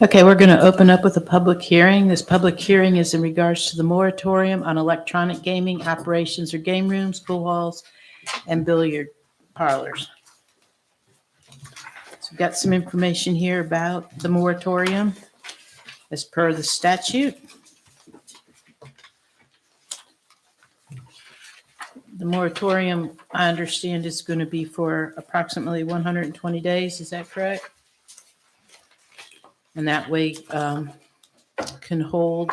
Okay, we're going to open up with a public hearing. This public hearing is in regards to the moratorium on electronic gaming operations or game rooms, pool halls, and billiard parlors. So we've got some information here about the moratorium as per the statute. The moratorium, I understand, is going to be for approximately 120 days. Is that correct? And that way can hold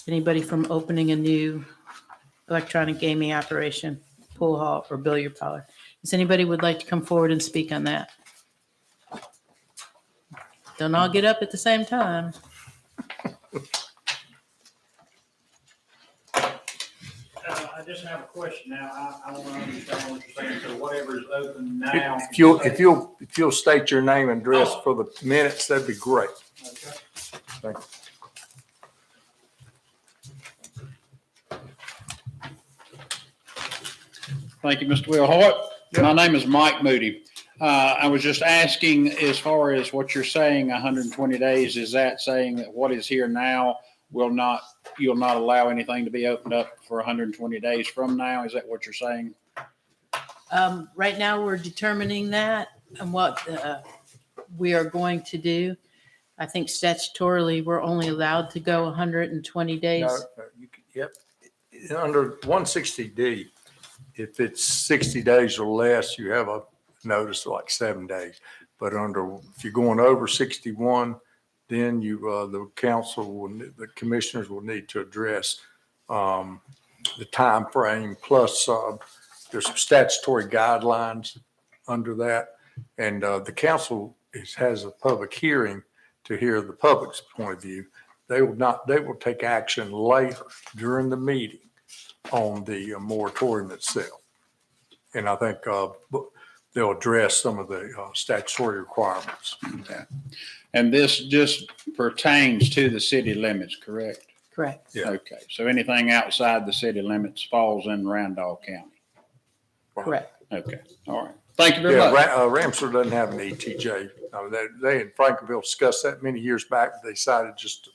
anybody from opening a new electronic gaming operation, pool hall, or billiard parlor. Does anybody would like to come forward and speak on that? Don't all get up at the same time. I just have a question now. I want to understand what you're saying. So whatever is open now. If you'll state your name and address for the minutes, that'd be great. Okay. Thank you. Thank you, Mr. Will Hoyt. Yep. My name is Mike Moody. I was just asking, as far as what you're saying, 120 days, is that saying that what is here now you'll not allow anything to be opened up for 120 days from now? Is that what you're saying? Right now, we're determining that and what we are going to do. I think statutorily, we're only allowed to go 120 days. No, yep. Under 160D, if it's 60 days or less, you have a notice of like 7 days. But if you're going over 61, then the the commissioners will need to address the time frame. Plus, there's some statutory guidelines under that, and the council has a public hearing to hear the public's point of view. They will take action later during the meeting on the moratorium itself, and I think they'll address some of the statutory requirements. Okay. And this just pertains to the city limits, correct? Correct. Yeah. Okay. So anything outside the city limits falls in Randolph County. Correct. Okay. All right. Thank you very Yeah, much. Ramseur doesn't have an ETJ. They in Franklin discussed that many years back, but they decided just to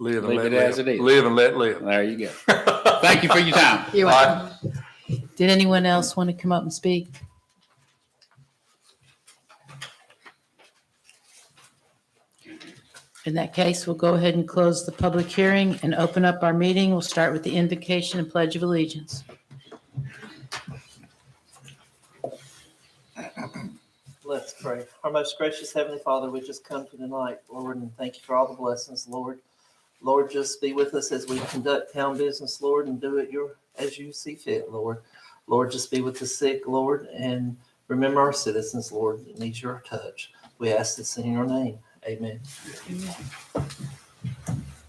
live and Leave let it live. as it is. Live and let live. There you go. Thank you for your time. You're welcome. Did anyone else want to come up and speak? In that case, we'll go ahead and close the public hearing and open up our meeting. We'll start with the invocation and pledge of allegiance. Let's pray. Our most gracious Heavenly Father, we just come to tonight, Lord, and thank you for all the blessings, Lord. Lord, just be with us as we conduct town business, Lord, and do it as you see fit, Lord. Lord, just be with the sick, Lord, and remember our citizens, Lord, that need your touch. We ask this in your name. Amen.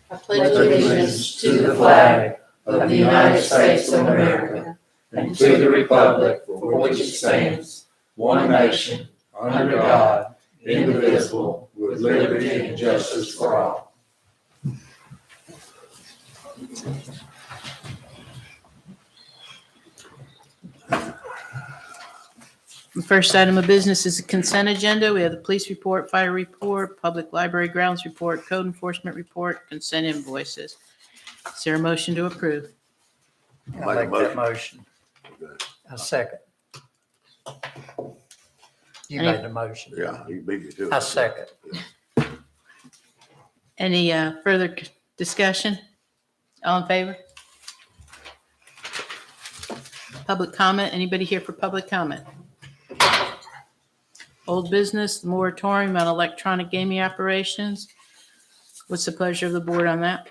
I pledge allegiance to the flag of the United States of America and to the republic for which it stands, one nation, under God, indivisible, with liberty and justice for all. The first item of business is the consent agenda. We have the police report, fire report, public library grounds report, code enforcement report, consent invoices. Is there a motion to approve? I'll make that motion. A second. You Any- made the motion. Yeah, you beat me to it. I second. Any further discussion? All in favor? Public comment? Anybody here for public comment? Old business, the moratorium on electronic gaming operations. What's the pleasure of the board on that?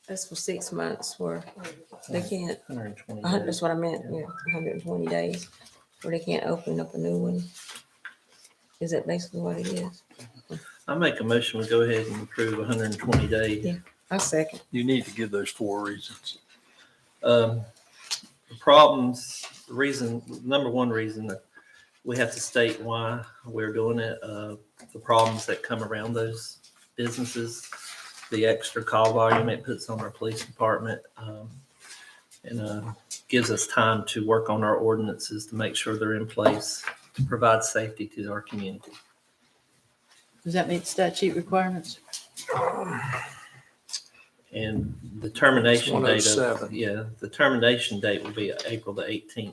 That's for 6 months where they can't, 120 that's what I meant, yeah, 120 days where they can't open up a new one. Is that basically what it is? I make a motion, we go ahead and approve 120 days. I second. You need to give those 4 reasons. the problems, the reason, number one reason that we have to state why we're doing it, the problems that come around those businesses, the extra call volume it puts on our police department, and gives us time to work on our ordinances to make sure they're in place to provide safety to our community. Does that meet statute requirements? And the termination date of, 107. the termination date will be April the 18th.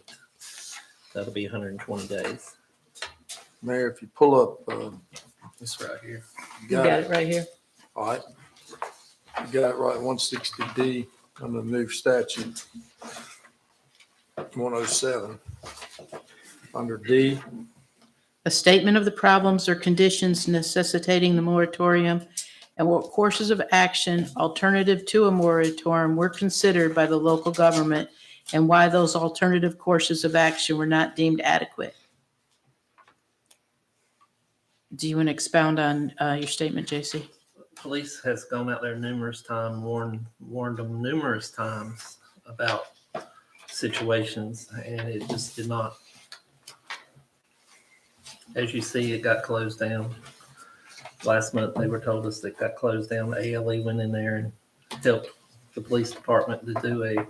That'll be 120 days. Mayor, if you pull up, It's right here. You got it right here. All right. You got it right, 160D under the new statute. 107. Under D, A statement of the problems or conditions necessitating the moratorium and what courses of action alternative to a moratorium were considered by the local government and why those alternative courses of action were not deemed adequate. Do you want to expound on your statement, JC? Police has gone out there numerous times, warned them numerous times about situations, and it just did not. As you see, it got closed down. Last month, they were told us it got closed down. The ALE went in there and helped the police department to do a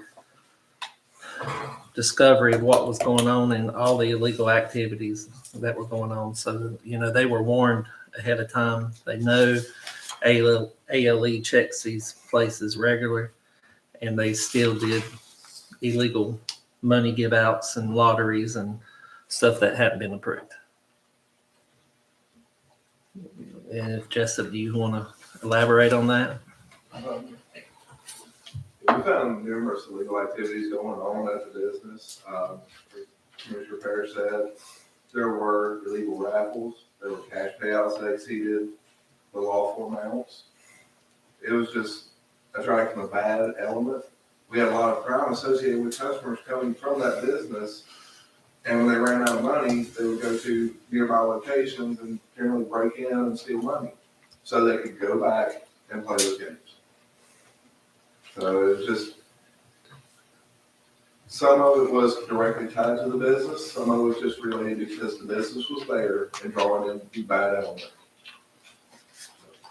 discovery of what was going on and all the illegal activities that were going on. So, they were warned ahead of time. They know ALE checks these places regularly, and they still did illegal money give outs and lotteries and stuff that hadn't been approved. And Jessup, do you want to elaborate on that? We found numerous illegal activities going on at the business. Commissioner Parrish said there were illegal raffles, there were cash payouts that exceeded the lawful amounts. It was just attracting a bad element. We had a lot of crime associated with customers coming from that business. And when they ran out of money, they would go to nearby locations and generally break in and steal money so they could go back and play those games. So it was just, some of it was directly tied to the business, some of it was just related because the business was there and drawing in the bad element.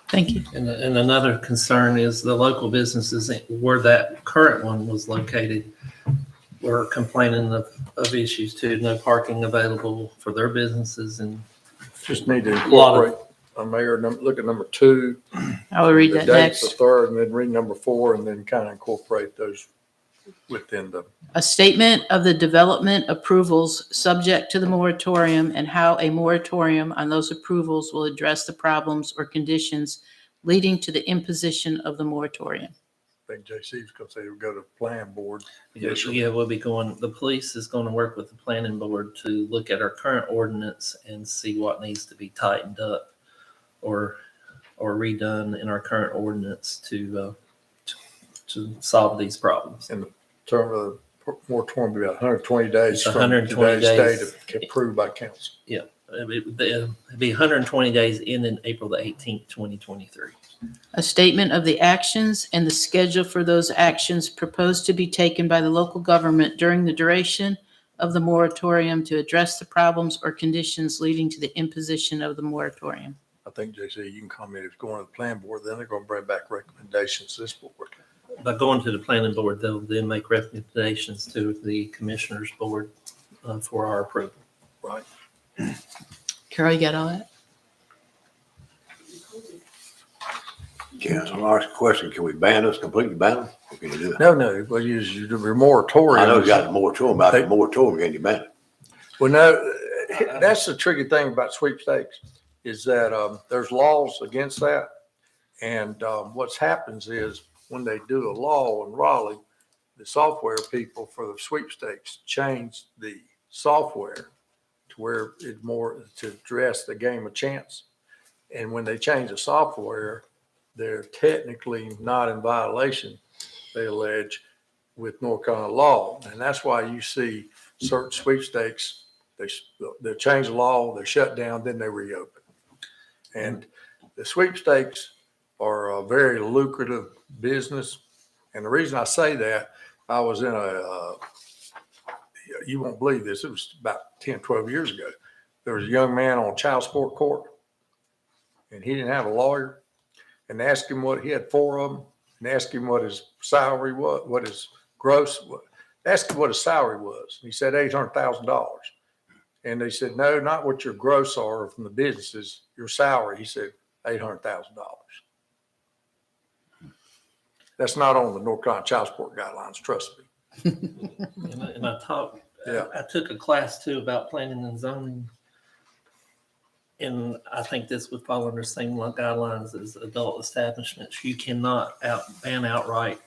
Thank you. And another concern is the local businesses where that current one was located were complaining of issues too. No parking available for their businesses, and just need to lot of- incorporate, Mayor, look at number 2. I will read the that dates, the next. third, and then read number 4, and then kind of incorporate those within the, A statement of the development approvals subject to the moratorium and how a moratorium on those approvals will address the problems or conditions leading to the imposition of the moratorium. I think JC was going to say we'll go to the plan board. yeah, we'll be going. The police is going to work with the planning board to look at our current ordinance and see what needs to be tightened up or redone in our current ordinance to solve these problems. In the term of the moratorium, will be about 120 days It's from 120 today's days. date approved by council. It'd be 120 days ending April the 18th, 2023. A statement of the actions and the schedule for those actions proposed to be taken by the local government during the duration of the moratorium to address the problems or conditions leading to the imposition of the moratorium. I think, JC, you can comment, it's going to the plan board, then they're going to bring back recommendations to this board. By going to the planning board, they'll then make recommendations to the commissioners board for our approval. Right. Carol, you got all that? Yeah, so I'll ask a question. Can we ban us, completely ban them? Or can you do that? No, well, your moratorium. I know you got a moratorium, but the moratorium, can you ban it? Well, no, that's the tricky thing about sweepstakes is that there's laws against that. And what happens is when they do a law in Raleigh, the software people for the sweepstakes change the software to where it's more to address the game of chance. And when they change the software, they're technically not in violation, they allege, with North Carolina law. And that's why you see certain sweepstakes, they change the law, they shut down, then they reopen. And the sweepstakes are a very lucrative business. And the reason I say that, I was in you won't believe this, it was about 10, 12 years ago. There was a young man on child support court, and he didn't have a lawyer, and they asked him he had 4 of them, and they asked him what his salary was, what his gross was. They asked him what his salary was. He said $800,000. And they said, no, not what your gross are from the businesses, your salary. He said $800,000. That's not on the North Carolina child support guidelines, trust me. And I taught, Yeah. I took a class too about planning and zoning. And I think this would fall under the same guidelines as adult establishments. You cannot ban outright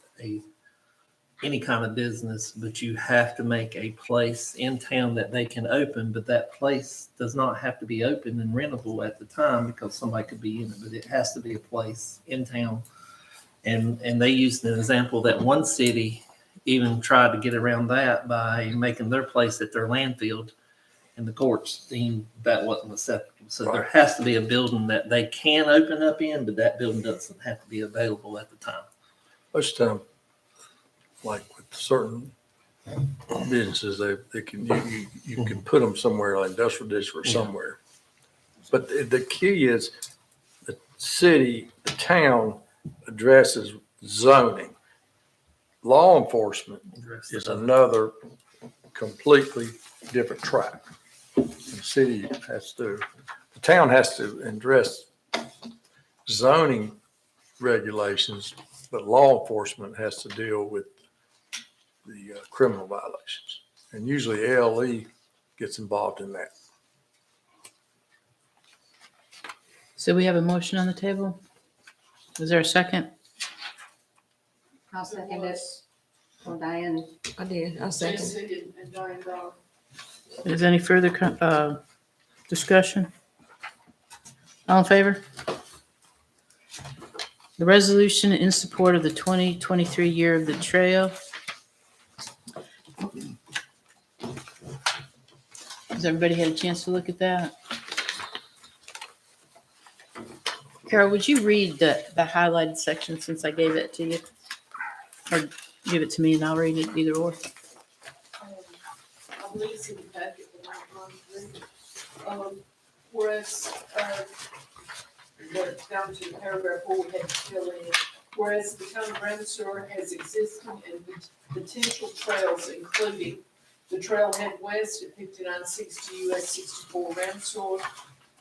any kind of business, but you have to make a place in town that they can open, but that place does not have to be open and rentable at the time because somebody could be in it, but it has to be a place in town. And they used an example that one city even tried to get around that by making their place at their landfill, and the courts deemed that wasn't acceptable. So there has to be a building that they can open up in, but that building doesn't have to be available at the time. Most of the time, like with certain businesses, they can, you can put them somewhere, like industrial district or somewhere. But the key is the city, the town addresses zoning. Law enforcement is another completely different track. The town has to address zoning regulations, but law enforcement has to deal with the criminal violations. And usually ALE gets involved in that. So we have a motion on the table. Is there a second? I'll second it. Well, Diane, I did, I second. Jason and Diane Brown. Is any further discussion? All in favor? The resolution in support of the 2023 year of the trail. Has everybody had a chance to look at that? Carol, would you read the highlighted section since I gave it to you? Or give it to me and I'll read it, either or. I believe it's in the packet, but I'm not reading. Whereas, down to paragraph 4, we had to fill in. Whereas the town of Ramseur has existing and potential trails, including the trailhead west at 5960 US 64 Ramseur,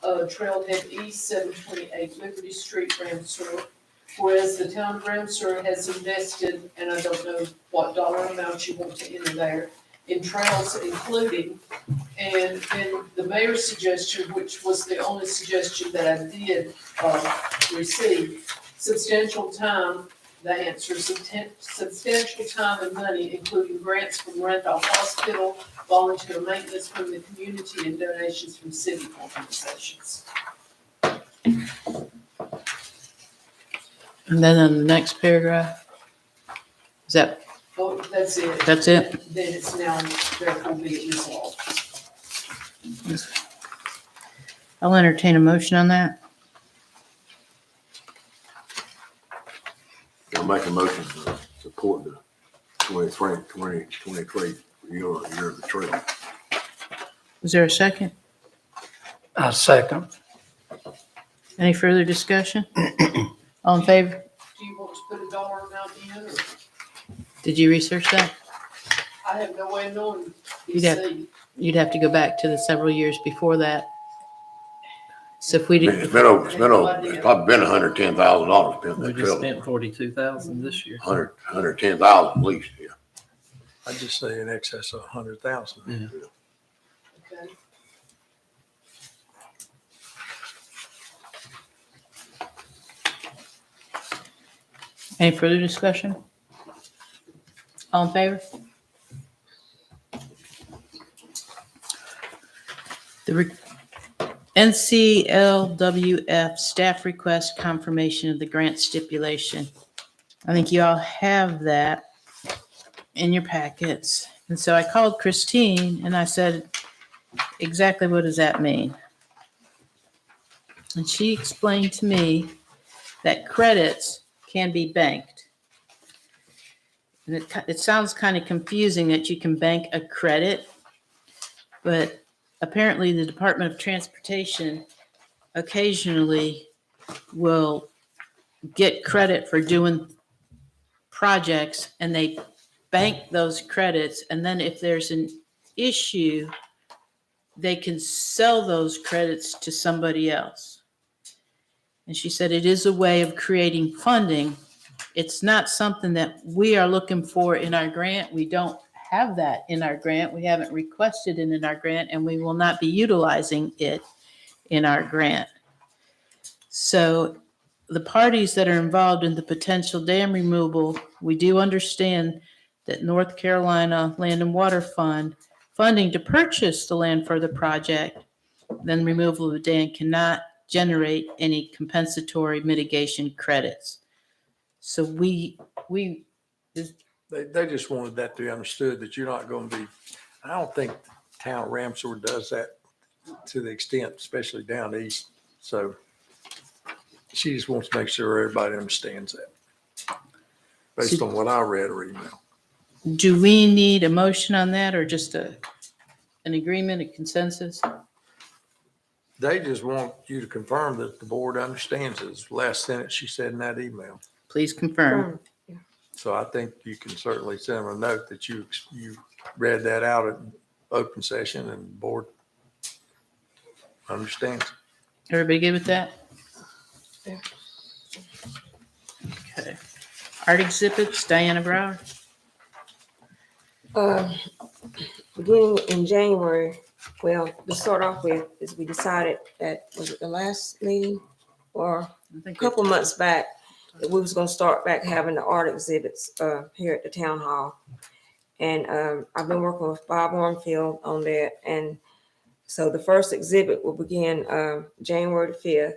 trailhead east 728 Liberty Street Ramseur. Whereas the town of Ramseur has invested, and I don't know what dollar amount you want to enter there, in trails including, and then the mayor's suggestion, which was the only suggestion that I did receive, substantial time, the answer, substantial time and money, including grants from Randolph Hospital, volunteer maintenance from the community, and donations from city organizations. And then on the next paragraph, is that, Well, that's it. that's it? Then it's now therefore be it resolved. I'll entertain a motion on that. I'll make a motion to support the 2023 year of the trail. Is there a second? I second. Any further discussion? All in favor? Do you want to put a dollar amount in, or Did you research that? I have no way of knowing. You'd have- You'd have to go back to the several years before that. So if we It's did, been over, it's probably been $110,000 spent We that just trail. spent 42,000 this year. 110,000 at least, yeah. I just say in excess of 100,000. Okay. any further discussion? All in favor? The NCLWF staff request confirmation of the grant stipulation. I think you all have that in your packets. And so I called Christine and I said, exactly what does that mean? And she explained to me that credits can be banked. And it sounds kind of confusing that you can bank a credit, but apparently the Department of Transportation occasionally will get credit for doing projects, and they bank those credits, and then if there's an issue, they can sell those credits to somebody else. And she said it is a way of creating funding. It's not something that we are looking for in our grant. We don't have that in our grant. We haven't requested it in our grant, and we will not be utilizing it in our grant. So the parties that are involved in the potential dam removal, we do understand that North Carolina Land and Water Fund funding to purchase the land for the project, then removal of the dam cannot generate any compensatory mitigation credits. So we They just wanted that to be understood that you're not going to be, I don't think town of Ramseur does that to the extent, especially down east. So she just wants to make sure everybody understands that based on what I read her email. do we need a motion on that, or just an agreement, a consensus? They just want you to confirm that the board understands it. It's the last sentence she said in that email. Please confirm. So I think you can certainly send them a note that you read that out at open session and the board understands. Everybody good with that? Yeah. Okay. Art exhibits, Diana Brower. Beginning in January, well, to start off with, is we decided that, was it the last meeting or a couple months back, that we was gonna start back having the art exhibits here at the town hall. And I've been working with Bob Armfield on that. And so the first exhibit will begin January the 5th.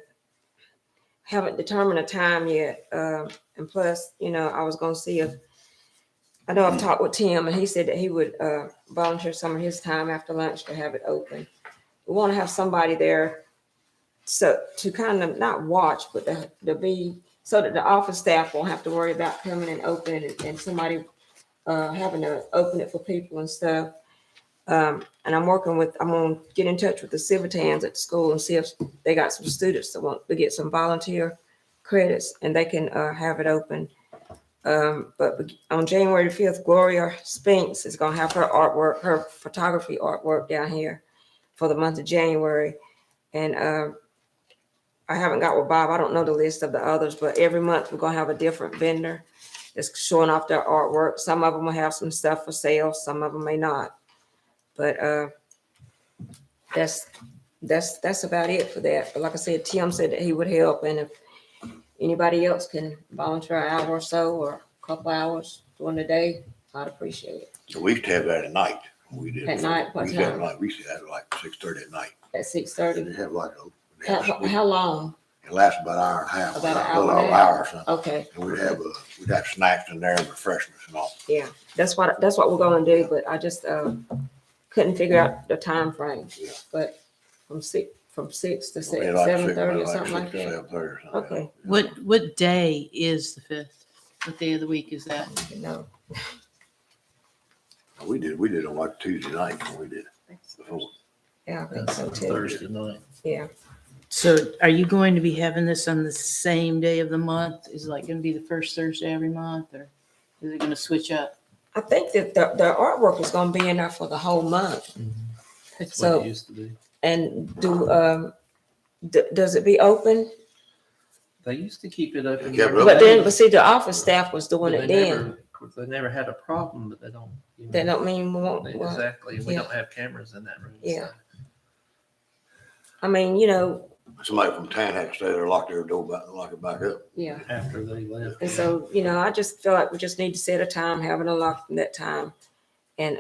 Haven't determined a time yet. And plus, I was gonna see if, I know I've talked with Tim and he said that he would volunteer some of his time after lunch to have it open. We want to have somebody there so to kind of not watch, but to be, so that the office staff won't have to worry about coming and opening it and somebody having to open it for people and stuff. And I'm gonna get in touch with the Civitans at the school and see if they got some students that want to get some volunteer credits and they can have it open. But on January the 5th, Gloria Spinks is gonna have her artwork, her photography artwork down here for the month of January. And I haven't got with Bob. I don't know the list of the others, but every month we're gonna have a different vendor that's showing off their artwork. Some of them will have some stuff for sale, some of them may not. But that's about it for that. But like I said, Tim said that he would help, and if anybody else can volunteer an hour or so or a couple hours during the day, I'd appreciate it. So we used to have that at night. We did. At night, what We used to have time? like, we used to have it like 6:30 at night. At 6:30. They have like How long? it lasts about an hour and a half. About an a little hour and a over an hour or something. Okay, And we'd have snacks in there and refreshments and all. yeah, that's what we're gonna do. But I just couldn't figure out the time frame. Yeah. But from six to We 6, had like 7:30 or like something like 6 to that. 7:30 or something. Okay. What day is the 5th? What day of the week is that? No. We did on like Tuesday night when we did it before. Yeah, I think so too. Thursday night. Yeah. So are you going to be having this on the same day of the month? Is it like going to be the first Thursday every month, or is it going to switch up? I think that the artwork is gonna be in there for the whole month. That's So- what it used to be. And does it be open? They used to keep it open. They kept it during the open. But see, the office staff was day, doing but it they then. never- They never had a problem, but they don't. That don't mean we won't. Well, Exactly. We yeah. don't have cameras in that room. Yeah. so. I mean, Somebody from town had to stay there, lock their door back, and lock it back up. yeah. After they left. And so, I just feel like we just need to set a time, have it unlocked from that time, and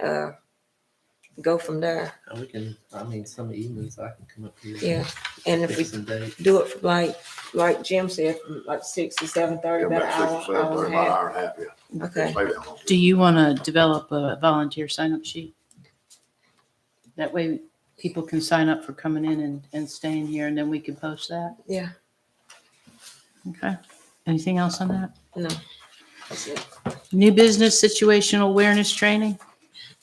go from there. And we can, some evenings I can come up here. Yeah. And if we Fix some dates. do it from like Jim said, from like 6 to 7:30, Yeah, about about an 6 to hour, hour 7:30, and about a an half. hour and a half, yeah. Okay. Stay that long. Do you want to develop a volunteer sign-up sheet? That way people can sign up for coming in and staying here, and then we can post that? Yeah. Okay. Anything else on that? No. That's it. New business situational awareness training?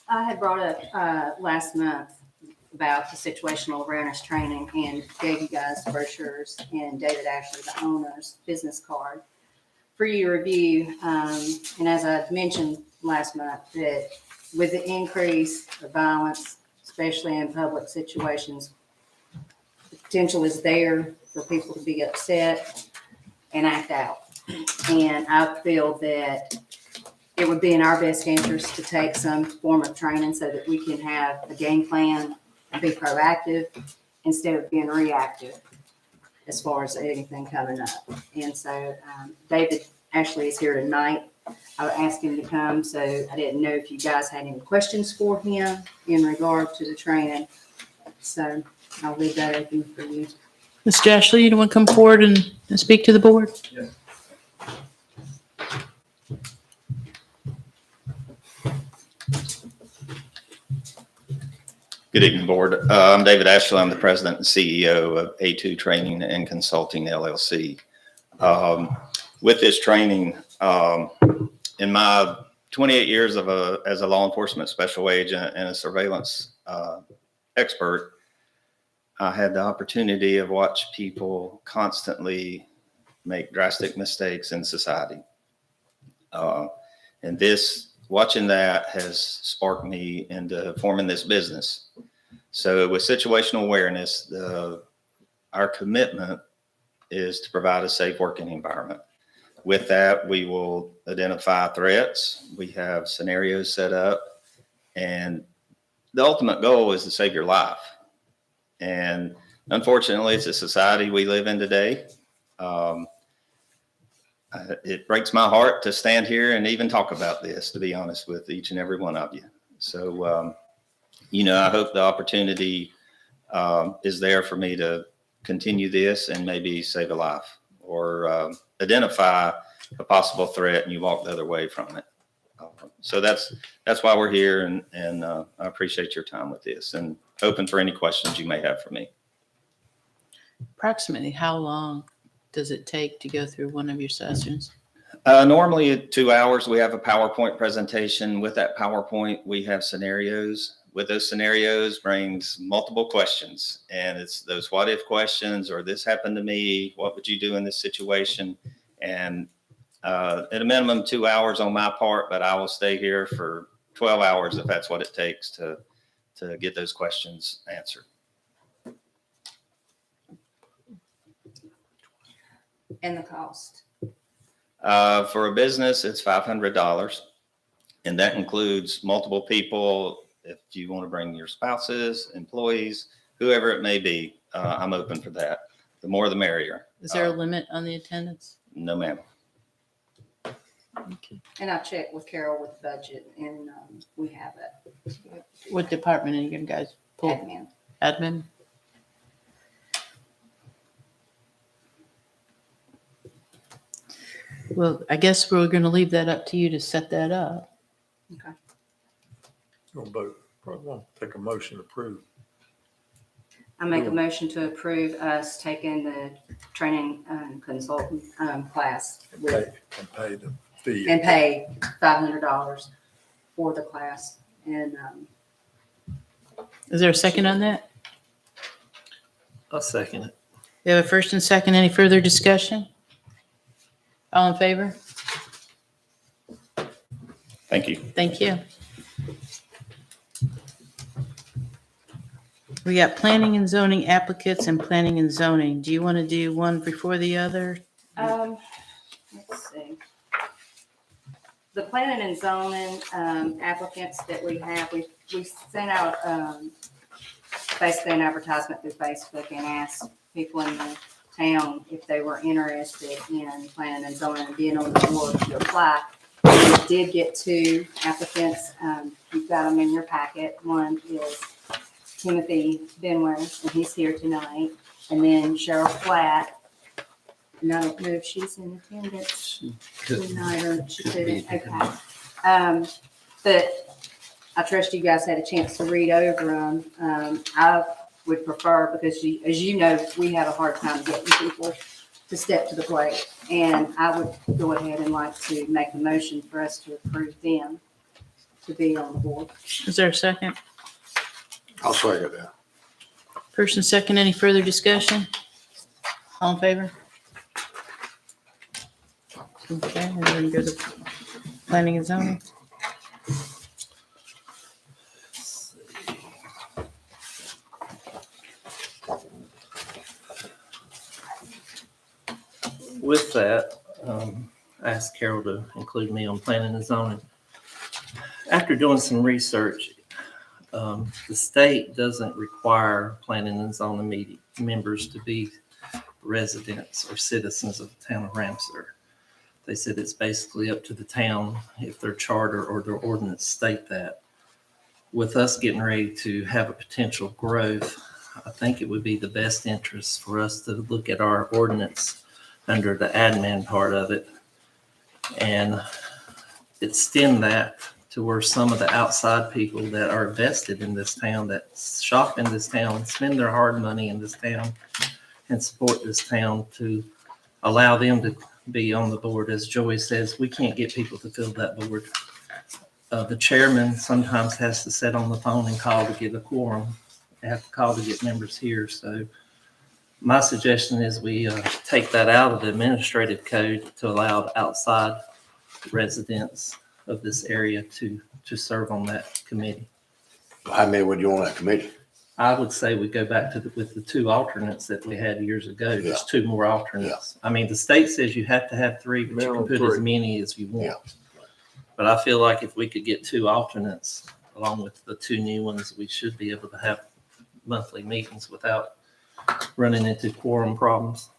I had brought up last month about the situational awareness training and gave you guys the brochures and David Ashley, the owner's business card for you to review. And as I mentioned last month, that with the increase of violence, especially in public situations, the potential is there for people to be upset and act out. And I feel that it would be in our best interest to take some form of training so that we can have a game plan and be proactive instead of being reactive as far as anything coming up. And so David Ashley is here tonight. I asked him to come, so I didn't know if you guys had any questions for him in regard to the training. So I'll leave that open for you. Mr. Ashley, you want to come forward and speak to the board? Yes. Good evening, Board. I'm David Ashley. I'm the President and CEO of A2 Training and Consulting LLC. With this training, in my 28 years as a law enforcement special agent and a surveillance expert, I had the opportunity of watch people constantly make drastic mistakes in society. And watching that has sparked me into forming this business. So with situational awareness, our commitment is to provide a safe working environment. With that, we will identify threats. We have scenarios set up, and the ultimate goal is to save your life. And unfortunately, it's a society we live in today. It breaks my heart to stand here and even talk about this, to be honest with each and every one of you. So, I hope the opportunity is there for me to continue this and maybe save a life or identify a possible threat and you walk the other way from it. So that's why we're here, and I appreciate your time with this and open for any questions you may have for me. Approximately how long does it take to go through one of your sessions? Normally at 2 hours, we have a PowerPoint presentation. With that PowerPoint, we have scenarios. With those scenarios brings multiple questions, and it's those what if questions, or this happened to me, what would you do in this situation? And at a minimum 2 hours on my part, but I will stay here for 12 hours if that's what it takes to get those questions answered. And the cost. For a business, it's $500, and that includes multiple people. If you want to bring your spouses, employees, whoever it may be, I'm open for that. The more, the merrier. Is there a limit on the attendance? No, ma'am. Okay. And I checked with Carol with budget, and we have it. What department are you guys pull? Admin. Admin? Well, I guess we're going to leave that up to you to set that up. Okay. You'll vote. Probably want to take a motion to approve. I make a motion to approve us taking the training consultant class with, And pay the fee. and pay $500 for the class. And Is there a second on that? I'll second it. We have a first and second. Any further discussion? All in favor? Thank you. Thank you. We got planning and zoning applicants and planning and zoning. Do you want to do one before the other? let's see. The planning and zoning applicants that we have, we sent out basically an advertisement through Facebook and asked people in the town if they were interested in planning and zoning and being on the board to apply. We did get 2 applicants. You've got them in your packet. One is Timothy Benway, and he's here tonight. And then Cheryl Flatt. And I don't know if she's in attendance tonight or she couldn't. Okay. But I trust you guys had a chance to read over them. I would prefer, because as you know, we have a hard time getting people to step to the plate. And I would go ahead and like to make a motion for us to approve them to be on the board. Is there a second? I'll second that. First and second, any further discussion? All in favor? Okay, and we're gonna go to planning and zoning. With that, I asked Carol to include me on planning and zoning. After doing some research, the state doesn't require planning and zoning members to be residents or citizens of the town of Ramseur. They said it's basically up to the town if their charter or their ordinance state that. With us getting ready to have a potential growth, I think it would be the best interest for us to look at our ordinance under the admin part of it and extend that to where some of the outside people that are vested in this town, that shop in this town, spend their hard money in this town and support this town, to allow them to be on the board. As Joey says, we can't get people to fill that board. The chairman sometimes has to sit on the phone and call to get a quorum. They have to call to get members here. So my suggestion is we take that out of the administrative code to allow the outside residents of this area to serve on that committee. How many would you want on that committee? I would say we go back to with the two alternates that we had years ago, just two more alternates. I mean, the state says you have to have three, but you can put as many as you want. But I feel like if we could get two alternates along with the two new ones, we should be able to have monthly meetings without running into quorum problems.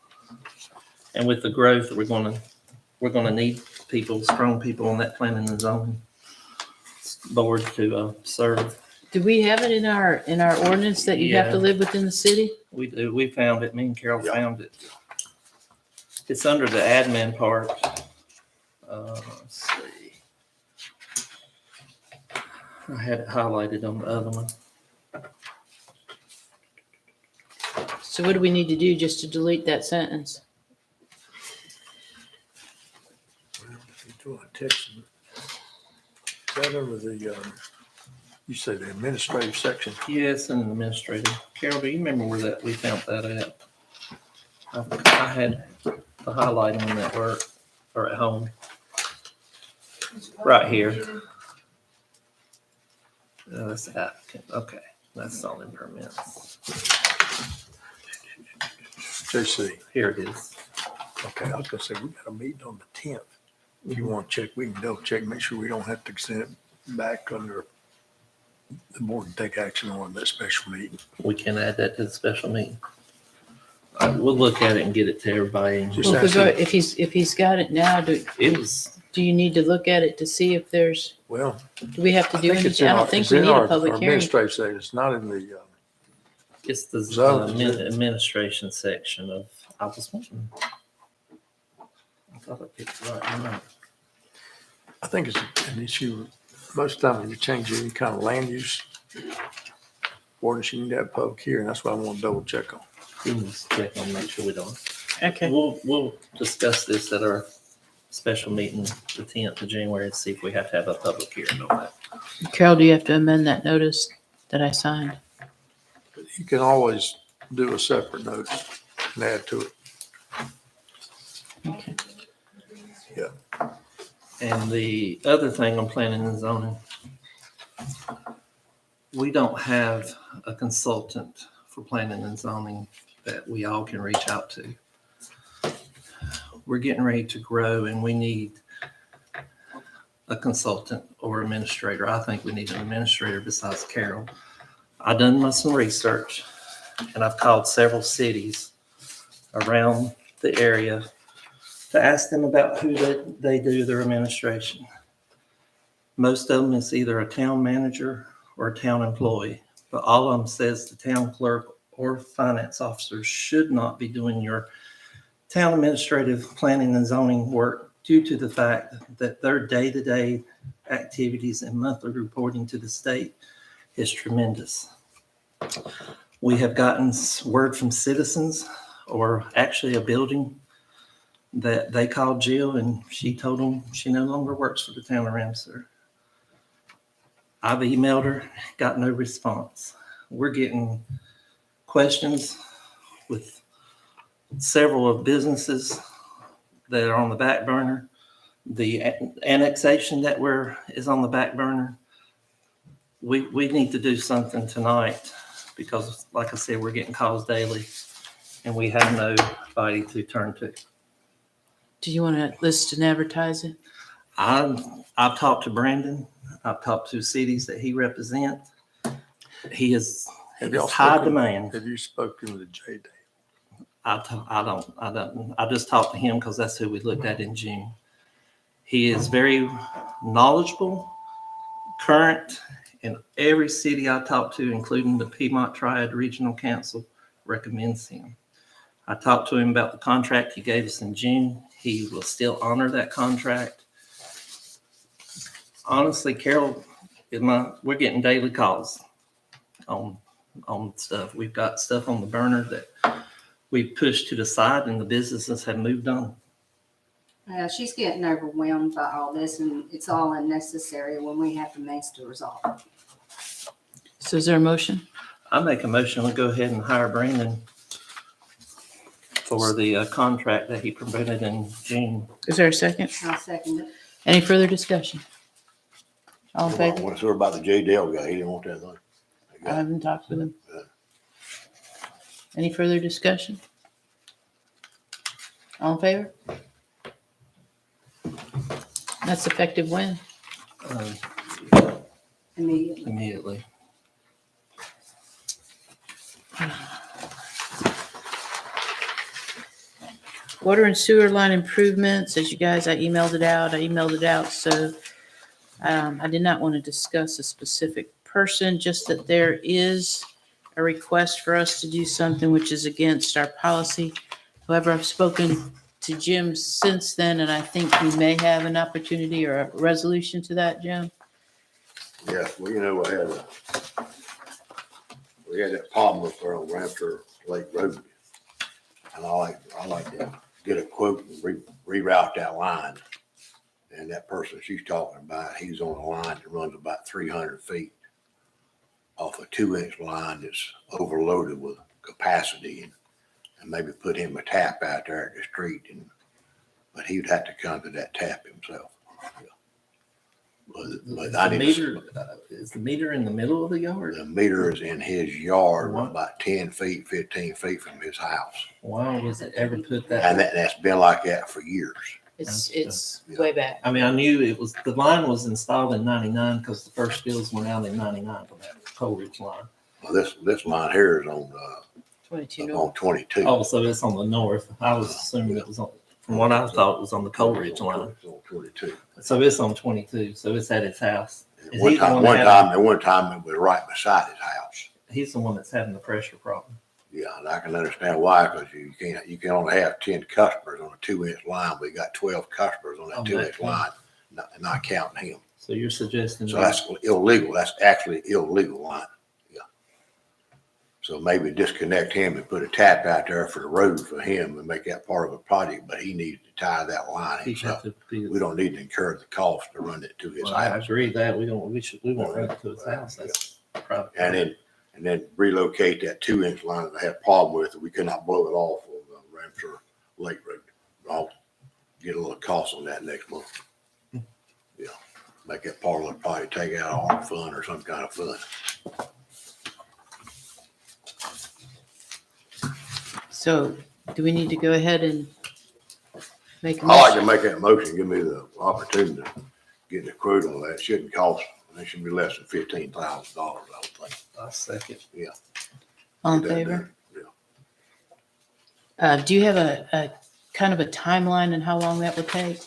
And with the growth, we're gonna need people, strong people on that planning and zoning board to serve. Do we have it in our ordinance that you have to Yeah. live within the city? We do. We found it. Me and Carol found it. It's under the admin part. Let's see. I had it highlighted on the other one. So what do we need to do just to delete that sentence? Is that under the, you say the administrative section? Yes, and administrative. Carol, do you remember where that we found that at? I had the highlighting when at work or at home. Right here. That's applicant. Okay, that's all in permits. JC, Here it is. okay, I was gonna say, we got a meeting on the 10th. If you want to check, we can double check, make sure we don't have to send it back under, the board can take action on that special meeting. We can add that to the special meeting. All right, we'll look at it and get it to everybody. And Just Well, 'cause ask if he's got it now, do you need to look at it to see if there's, Well, do we have to I do think it's anything? in I our, don't think it's we in need a our public hearing. administrative section. It's not in the, it's the Zone. administration section of, I was wondering. I thought I picked the right one. I think it's an issue, most of the time when you change any kind of land use ordinance, you need to have a public hearing. That's what I want to double check on. We can just check on, make sure we don't. Okay, We'll discuss this at our special meeting, the 10th of January, and see if we have to have a public hearing on that. Carol, do you have to amend that notice that I signed? You can always do a separate notice and add to it. Okay. And the other thing on planning and zoning, we don't have a consultant for planning and zoning that we all can reach out to. We're getting ready to grow and we need a consultant or administrator. I think we need an administrator besides Carol. I've done some research and I've called several cities around the area to ask them about who they do their administration. Most of them is either a town manager or a town employee, but all of them says the town clerk or finance officer should not be doing your town administrative planning and zoning work due to the fact that their day-to-day activities and monthly reporting to the state is tremendous. We have gotten word from citizens, or actually a building, that they called Jill and she told them she no longer works for the town of Ramseur. I've emailed her, got no response. We're getting questions with several of businesses that are on the back burner. The annexation that is on the back burner. We need to do something tonight because, like I said, we're getting calls daily and we have nobody to turn to. Do you want to list and advertise it? I've talked to Brandon. I've talked to cities that he represents. He is Have y'all high spoken- demand. Have you spoken to J. Day? I just talked to him because that's who we looked at in June. He is very knowledgeable, current, and every city I talked to, including the Piedmont Triad Regional Council, recommends him. I talked to him about the contract he gave us in June. He will still honor that contract. Honestly, Carol, we're getting daily calls on stuff. We've got stuff on the burner that we've pushed to the side and the businesses have moved on. She's getting overwhelmed by all this, and it's all unnecessary when we have the means to resolve it. So is there a motion? I make a motion to go ahead and hire Brandon for the contract that he presented in June. Is there a second? I'll second it. Any further discussion? All in favor? What's sort about the J. Dale guy? He didn't want that thing. I haven't talked with him. Yeah. Any further discussion? All in favor? That's effective when? Immediately. Immediately. Water and sewer line improvements, as you guys, I emailed it out, so I did not want to discuss a specific person, just that there is a request for us to do something which is against our policy. However, I've spoken to Jim since then, and I think we may have an opportunity or a resolution to that, Jim. Yeah, well, you know, we had that problem up there on Ramseur Lake Road. And I like to get a quote and reroute that line. And that person she's talking about, he's on a line that runs about 300 feet off a 2-inch line that's overloaded with capacity, and maybe put him a tap out there at the street, but he would have to come to that tap himself. But I didn't. Is the meter in the middle of the yard? The meter is in his yard, What? about 10 feet, 15 feet from his house. Why was it ever put that? And that's been like that for years. It's way back. I mean, I knew the line was installed in 99 because the first bills went out in 99 for that Coleridge line. Well, this line here is on, 22 on north. 22. Oh, so it's on the north. I was assuming it was on, from what I thought, it was on the Coleridge line. It's on 22. So it's on 22. So it's at his house. And Is One he the time, one that one time it was right beside his house. He's the one that's having the pressure problem. Yeah, and I can understand why, because you can only have 10 customers on a 2-inch line. We got 12 customers on that On that 2-inch line. line, not counting him. So you're suggesting So that's illegal. That's actually illegal line. Yeah. So maybe disconnect him and put a tap out there for the road for him and make that part of a project, but he needs to tie that line he'd have himself. to be. We don't need to incur the cost to run it to his Well, I house. agree that we won't run it to his house. That's private. And then relocate that 2-inch line that I had a problem with. We could not blow it off of Ramseur Lake Road. I'll get a little cost on that next month. Yeah, make that parlor probably take out ARP fund or some kind of fund. So do we need to go ahead and make a I like motion? to make that motion, give me the opportunity to get the quote on that. It shouldn't cost, it should be less than $15,000, I would think. I second. All in Get that favor? done. Yeah. Do you have a kind of a timeline and how long that would take?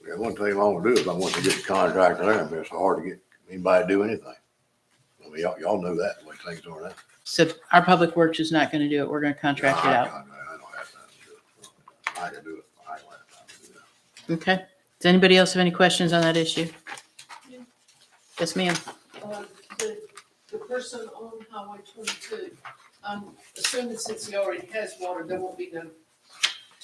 Yeah, one thing I want to do is I want to get the contractor there. I mean, it's hard to get anybody to do anything. I mean, y'all know that, the way things are now. So our public works is not going to do it. We're going to contract it out. I don't have time to do it. I can do it. I don't have time to do that. Okay. Does anybody else have any questions on that issue? Yeah. Yes, ma'am. The person on Highway 22, I'm assuming since he already has water, there won't be no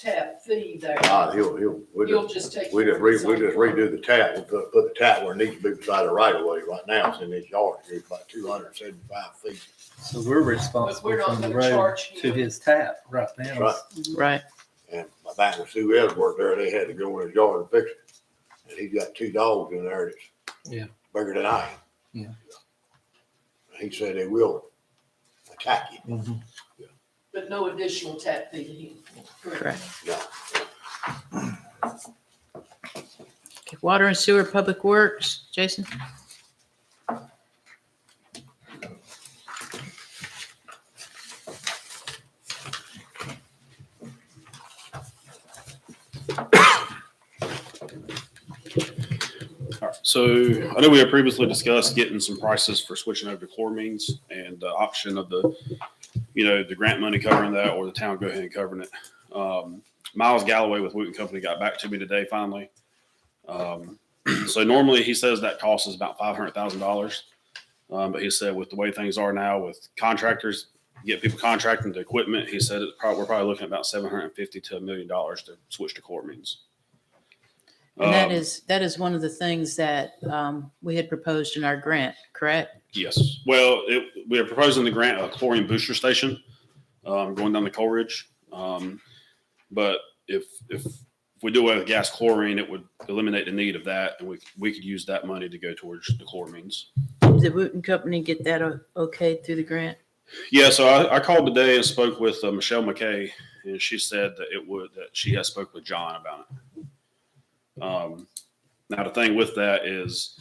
tap fee there. We'll just take. we just care of it. redo the tap, we'll put the tap where it needs to be beside the right of way. Right now, it's in his yard, it's about 275 feet. So we're responsible But we're not from the gonna road charge him. to his tap right That's now. right. Right. And my back when Sue Evans worked there, they had to go in his yard and fix it. And he's got 2 dogs in there that's Yeah. bigger than I am. Yeah. He said they will attack you. Mhm. But no additional tap fee to him. Correct. No. Okay, Water and Sewer, Public Works, Jason? All right, so I know we had previously discussed getting some prices for switching over to chloramines and the option of the, the grant money covering that or the town go ahead and covering it. Miles Galloway with Wooten Company got back to me today finally. So normally he says that cost is about $500,000. But he said with the way things are now with contractors, get people contracting the equipment, he said we're probably looking at about $750,000 to $1 million to switch to chloramines. And that is one of the things that we had proposed in our grant, correct? Yes. Well, we are proposing the grant a chlorine booster station going down the Coal Ridge. But if we do away with gas chlorine, it would eliminate the need of that, and we could use that money to go towards the chloramines. Did the Wooten Company get that okay through the grant? Yeah. So I called today and spoke with Michelle McKay, and she said that she has spoke with John about it. Now the thing with that is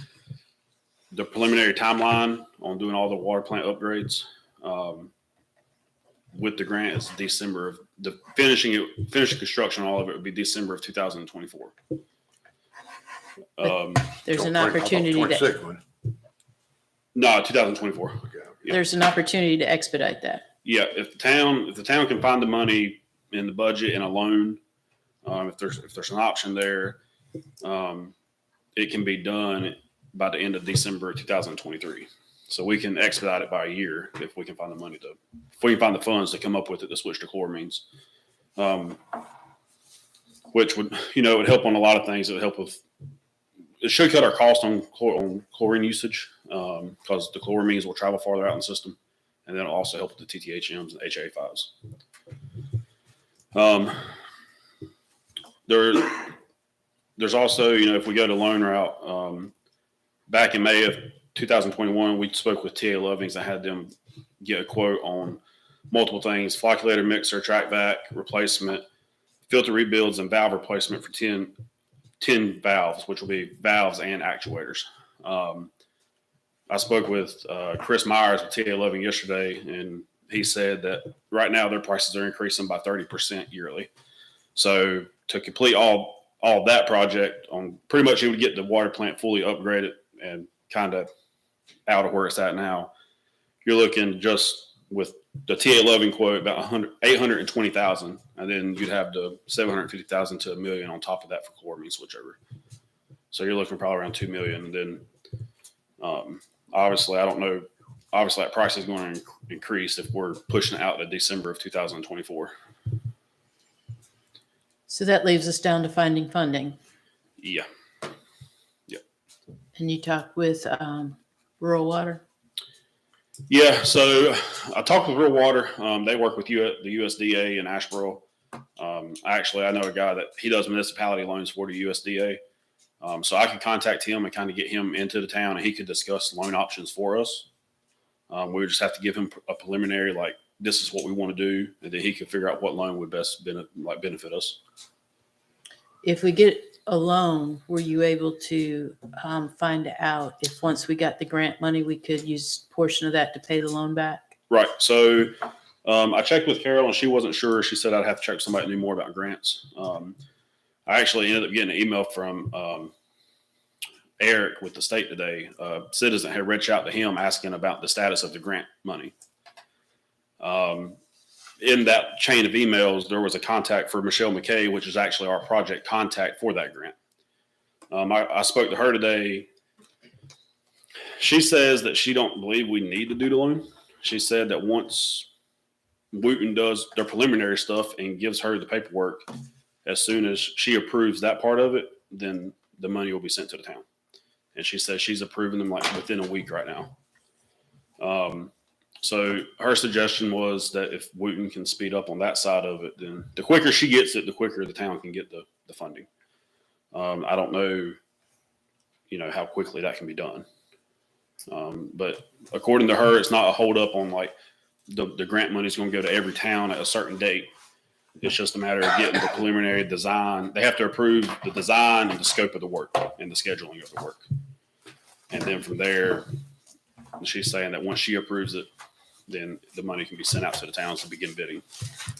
the preliminary timeline on doing all the water plant upgrades with the grant is December of the finishing construction. All of it would be December of 2024. There's an opportunity to, 26 one. No, 2024. Okay. Yeah. there's an opportunity to expedite that. Yeah, if the town can find the money in the budget and a loan, if there's an option there, it can be done by the end of December 2023. So we can expedite it by a year if we can find the money if we can find the funds to come up with it to switch to chloramines, which would would help on a lot of things. It would help with. It should cut our cost on chlorine usage because the chloramines will travel farther out in the system, and then it'll also help with the TTHMs and HA5s. There's also, if we go to loan route, back in May of 2021, we spoke with TA Lovings. I had them get a quote on multiple things: flocculator mixer, track vac replacement, filter rebuilds, and valve replacement for 10 valves, which will be valves and actuators. I spoke with Chris Myers with TA Loving yesterday, and he said that right now their prices are increasing by 30% yearly. So to complete all that project on pretty much, you would get the water plant fully upgraded and kind of out of where it's at now. You're looking just with the TA Loving quote about $820,000, and then you'd have the $750,000 to $1 million on top of that for chloramine switchover. So you're looking probably around $2 million. And then obviously, I don't know. Obviously, that price is going to increase if we're pushing it out to December of 2024. So that leaves us down to finding funding. Yeah. And you talked with Rural Water? Yeah. So I talked with Real Water. They work with the USDA in Asheboro. I know a guy that he does municipality loans for the USDA. So I could contact him and kind of get him into the town, and he could discuss loan options for us. We would just have to give him a preliminary, like, this is what we want to do, and then he could figure out what loan would best benefit us. If we get a loan, were you able to find out if once we got the grant money, we could use a portion of that to pay the loan back? Right. So I checked with Carol, and she wasn't sure. She said I'd have to check with somebody that knew more about grants. I actually ended up getting an email from Eric with the state today. A citizen had reached out to him asking about the status of the grant money. In that chain of emails, there was a contact for Michelle McKay, which is actually our project contact for that grant. I spoke to her today. She says that she don't believe we need to do the loan. She said that once Wooten does their preliminary stuff and gives her the paperwork, as soon as she approves that part of it, then the money will be sent to the town. And she says she's approving them like within a week right now. So her suggestion was that if Wooten can speed up on that side of it, then the quicker she gets it, the quicker the town can get the funding. I don't know, how quickly that can be done. But according to her, it's not a holdup on like the grant money is going to go to every town at a certain date. It's just a matter of getting the preliminary design. They have to approve the design and the scope of the work and the scheduling of the work. And then from there, she's saying that once she approves it, then the money can be sent out to the towns to begin bidding.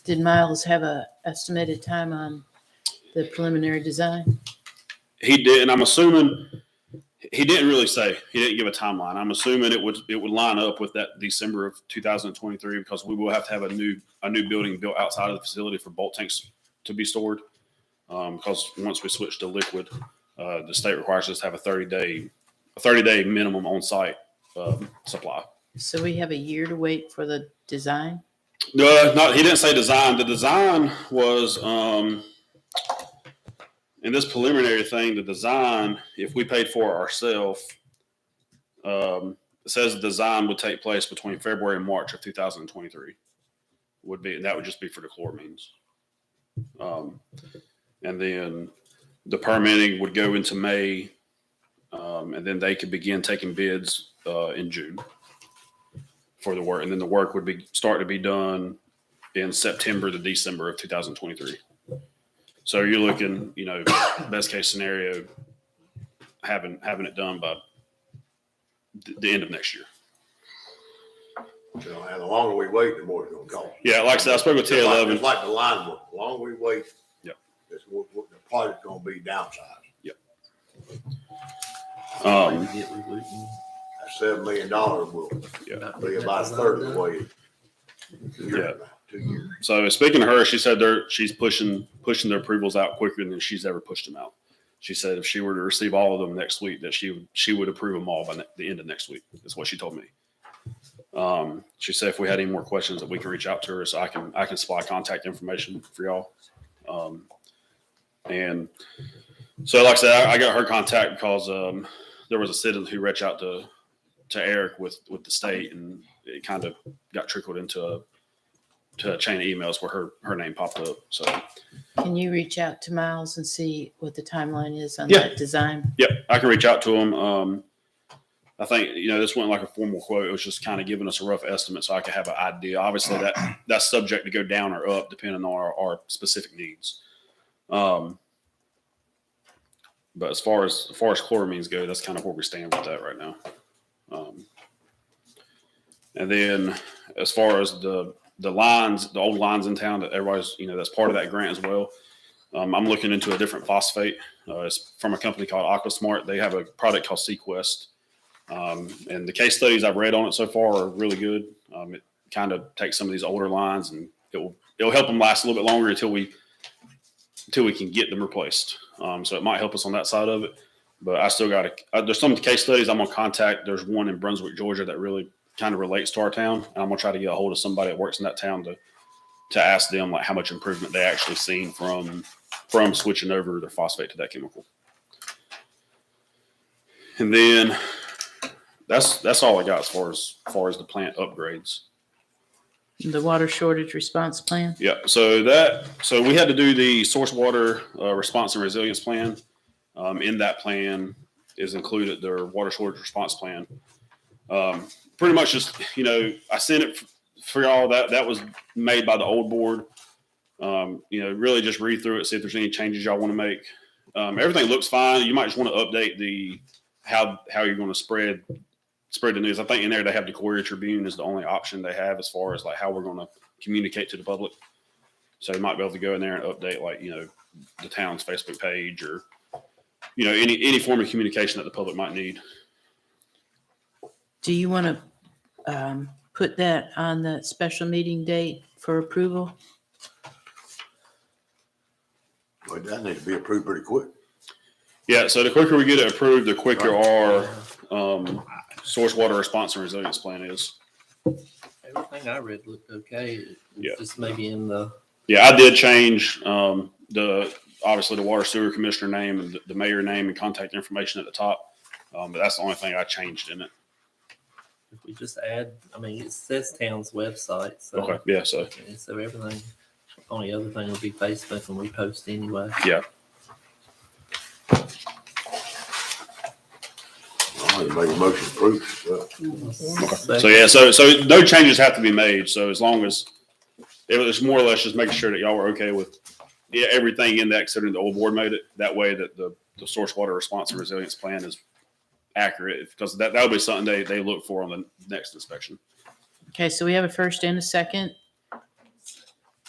Did Miles have a estimated time on the preliminary design? He did, and I'm assuming he didn't really say. He didn't give a timeline. I'm assuming it would line up with that December of 2023, because we will have to have a new building built outside of the facility for bulk tanks to be stored. Because once we switch to liquid, the state requires us to have a 30-day minimum on site supply. So we have a year to wait for the design? No, he didn't say design. The design was in this preliminary thing. The design, if we paid for it ourselves, it says the design would take place between February and March of 2023. And that would just be for the chloramines. And then the permitting would go into May, and then they could begin taking bids in June for the work, and then the work would start to be done in September to December of 2023. So you're looking, best case scenario, having it done by the end of next year. And the longer we wait, the more it's gonna cost. Yeah, like I said, I spoke with T11. It's like the line work. The longer we wait, Yep. the project's gonna be downsized. Yep. That $7 million will be about a third of the way. Yeah. 2 years. So speaking to her, she said she's pushing their approvals out quicker than she's ever pushed them out. She said if she were to receive all of them next week, that she would approve them all by the end of next week. That's what she told me. She said if we had any more questions, that we can reach out to her, so I can supply contact information for y'all. And so, like I said, I got her contact because there was a citizen who reached out to Eric with the state, and it kind of got trickled into a chain of emails where her name popped up. So Can you reach out to Miles and see what the timeline is on Yeah. that design? yep, I can reach out to him. I think, this wasn't like a formal quote. It was just kind of giving us a rough estimate so I could have an idea. Obviously that's subject to go down or up depending on our specific needs. But as far as chloramines go, that's kind of where we stand with that right now. And then as far as the lines, the old lines in town that everybody's, that's part of that grant as well. I'm looking into a different phosphate. It's from a company called AquaSmart. They have a product called Sequest. And the case studies I've read on it so far are really good. It kind of takes some of these older lines and it'll help them last a little bit longer until we can get them replaced. So it might help us on that side of it, but I still there's some case studies I'm going to contact. There's one in Brunswick, Georgia that really kind of relates to our town. And I'm going to try to get a hold of somebody that works in that town to ask them like how much improvement they actually seen from switching over their phosphate to that chemical. And then that's all I got as far as the plant upgrades. The water shortage response plan? Yeah. So we had to do the source water response and resilience plan. In that plan is included their water shortage response plan. Pretty much just, I sent it for y'all. That was made by the old board. Really just read through it, see if there's any changes y'all want to make. Everything looks fine. You might just want to update how you're going to spread the news. I think in there they have the Courier Tribune is the only option they have as far as like how we're going to communicate to the public. So you might be able to go in there and update the town's Facebook page or any form of communication that the public might need. Do you want to put that on the special meeting date for approval? Well, that needs to be approved pretty quick. Yeah. So the quicker we get it approved, the quicker our source water response and resilience plan is. Everything I read looked okay. Yeah. Just maybe in the, Yeah, I did change obviously the water sewer commissioner name and the mayor name and contact information at the top. But that's the only thing I changed in it. if we just add, I mean, it says town's website, so. Okay, yeah, so, So everything, only other thing would be Facebook and we post anyway. yeah. I make a motion to approve. Well, So, yeah, so no changes have to be made. So as long as it was more or less just making sure that y'all were okay with everything in that, considering the old board made it, that way that the source water response and resilience plan is accurate, because that would be something they look for on the next inspection. Okay, so we have a first and a second.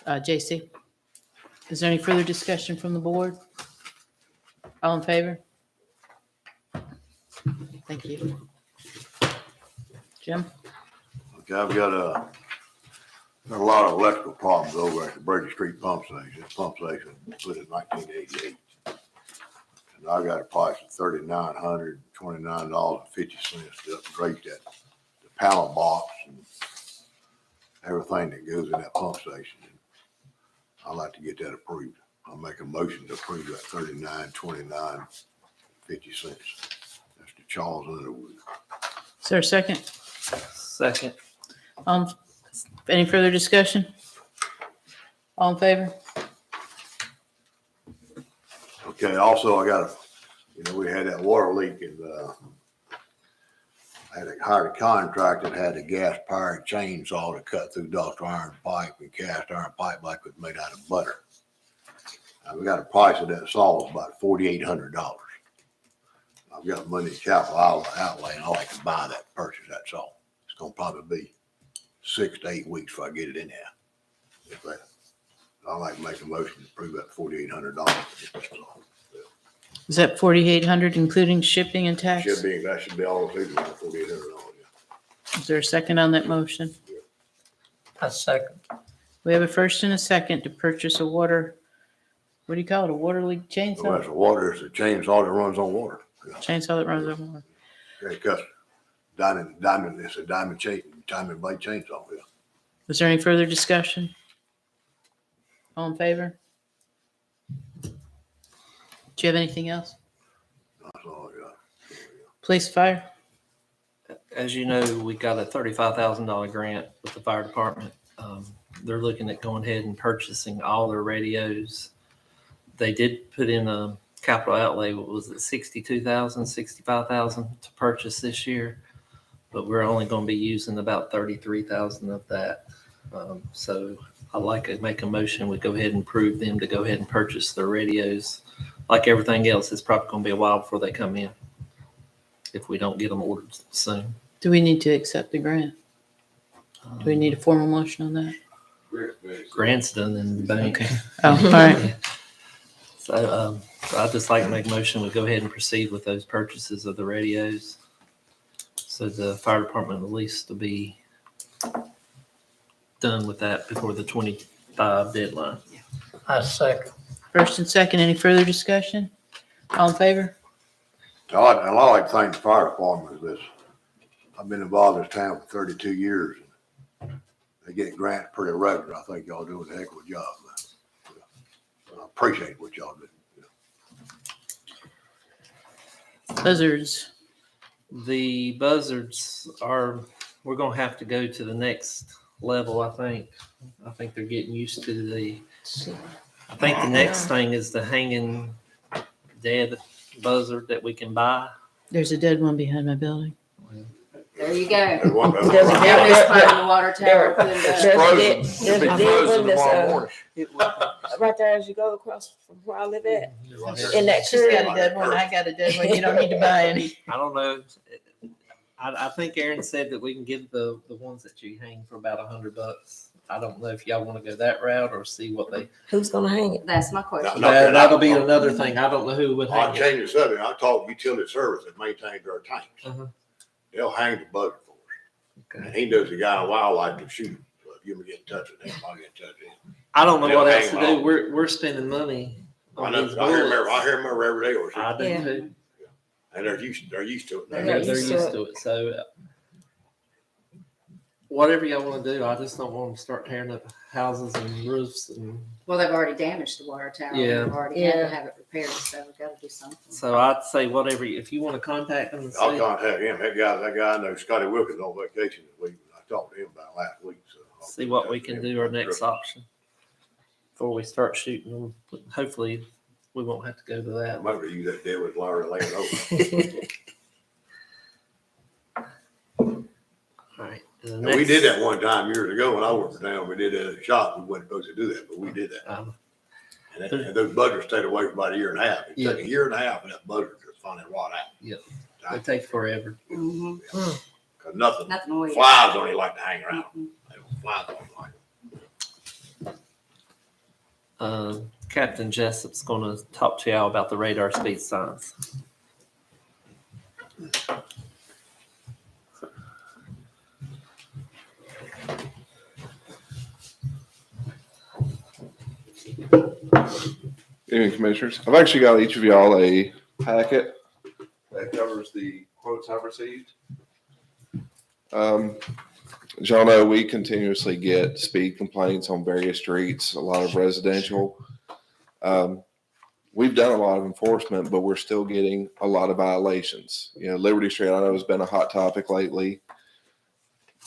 JC, is there any further discussion from the board? All in favor? Thank you. Jim? Okay, I've got a lot of electrical problems over at the Brady Street pump station. This pump station was put in 1988. And I got a price of $3,929.50 to upgrade that, the panel box and everything that goes in that pump station. I'd like to get that approved. I'll make a motion to approve that $39.29.50. That's the Charles Underwood. Is there a second? Second. Any further discussion? All in favor? Okay, also I got we had that water leak and I had hired a contractor that had a gas powered chainsaw to cut through duct iron pipe and cast iron pipe like it was made out of butter. We got a price of that saw is about $4,800. I've got money in capital outlay and I like to buy that, purchase that saw. It's gonna probably be 6 to 8 weeks before I get it in there. If that, I'd like to make a motion to approve that $4,800. Is that 4,800 including shipping and tax? That should be all included, $4,800. Is there a second on that motion? I second. We have a first and a second to purchase a water, what do you call it, a water leak So chainsaw? that's it's a chainsaw that runs on water. Yeah. Chainsaw that runs on water. Okay, custom. It's a diamond blade chainsaw, yeah. Was there any further discussion? All in favor? Do you have anything else? That's all I got. Police, fire? As you know, we got a $35,000 grant with the fire department. They're looking at going ahead and purchasing all their radios. They did put in a capital outlay, what was it, 62,000, 65,000 to purchase this year, but we're only going to be using about 33,000 of that. So I'd like to make a motion. We go ahead and approve them to go ahead and purchase their radios. Like everything else, it's probably going to be a while before they come in if we don't get them ordered soon. Do we need to accept the grant? Do we need a formal motion on that? Grant's done in the bank. Okay. Oh, all right. So I'd just like to make a motion. We go ahead and proceed with those purchases of the radios. So the fire department at least to be done with that before the 25 deadline. I second. First and second, any further discussion? All in favor? I'd like to thank the fire department for this. I've been involved in this town for 32 years. They get grants pretty regular. I think y'all doing a heck of a job, man. I appreciate what y'all do. Buzzards. The buzzards we're going to have to go to the next level, I think. I think they're getting used to I think the next thing is the hanging dead buzzard that we can buy. There's a dead one behind my building. There you go. And one- There's a Now this part of the water tower. put it up. There's a It'll be dead frozen one that's, tomorrow morning. right there as you go across from where I live at, in that She's got curve. a dead one, I got a dead one, you don't need to buy any. I don't know. I think Aaron said that we can get the ones that you hang for about $100. I don't know if y'all want to go that route or see what they. Who's gonna hang it? That's my question. No, That'll be another thing. I don't know who would I'll hang it. change the subject. I talked utility service that maintains our tanks. Uh-huh. They'll hang the buzzard for us. Okay. And he knows the guy in wildlife to shoot him. So if you ever get in touch with him, I'll get in touch with him. I don't know They'll what else hang to do. long. We're spending money I on know, these I hear bullets. him every day or so. I do Yeah. too. And they're used to it. They're They're used used to it. to it. So whatever y'all want to do, I just don't want them to start tearing up houses and roofs and. Well, they've already damaged the water tower. Yeah. We've already had Yeah. to have it repaired, so we've got to do something. So I'd say whatever, if you want to contact them and I'll see. contact him. That guy I know, Scotty Wilkins, on vacation this week. I talked to him about last week, so. I'll See what we contact can him. do our next option before we start shooting them. Hopefully, we won't have to go to I that. remember you that deal with Larry Land over. All right. And we did that one time years ago when I worked for town. We did it at a shop. We wasn't supposed to do that, but we did that. And those buzzers stayed away for about a year and a half. It took a year and a half for that buzzer to finally rot out. Yep. They take forever. Mm-hmm. Cause nothing, Nothing will. flies don't even like to hang around. They don't fly, don't like it. Captain Jessup's going to talk to y'all about the radar speed signs. Evening, Commissioners. I've actually got each of y'all a packet that covers the quotes I've received. As y'all know, we continuously get speed complaints on various streets, a lot of residential. We've done a lot of enforcement, but we're still getting a lot of violations. You know, Liberty Street, I know, has been a hot topic lately.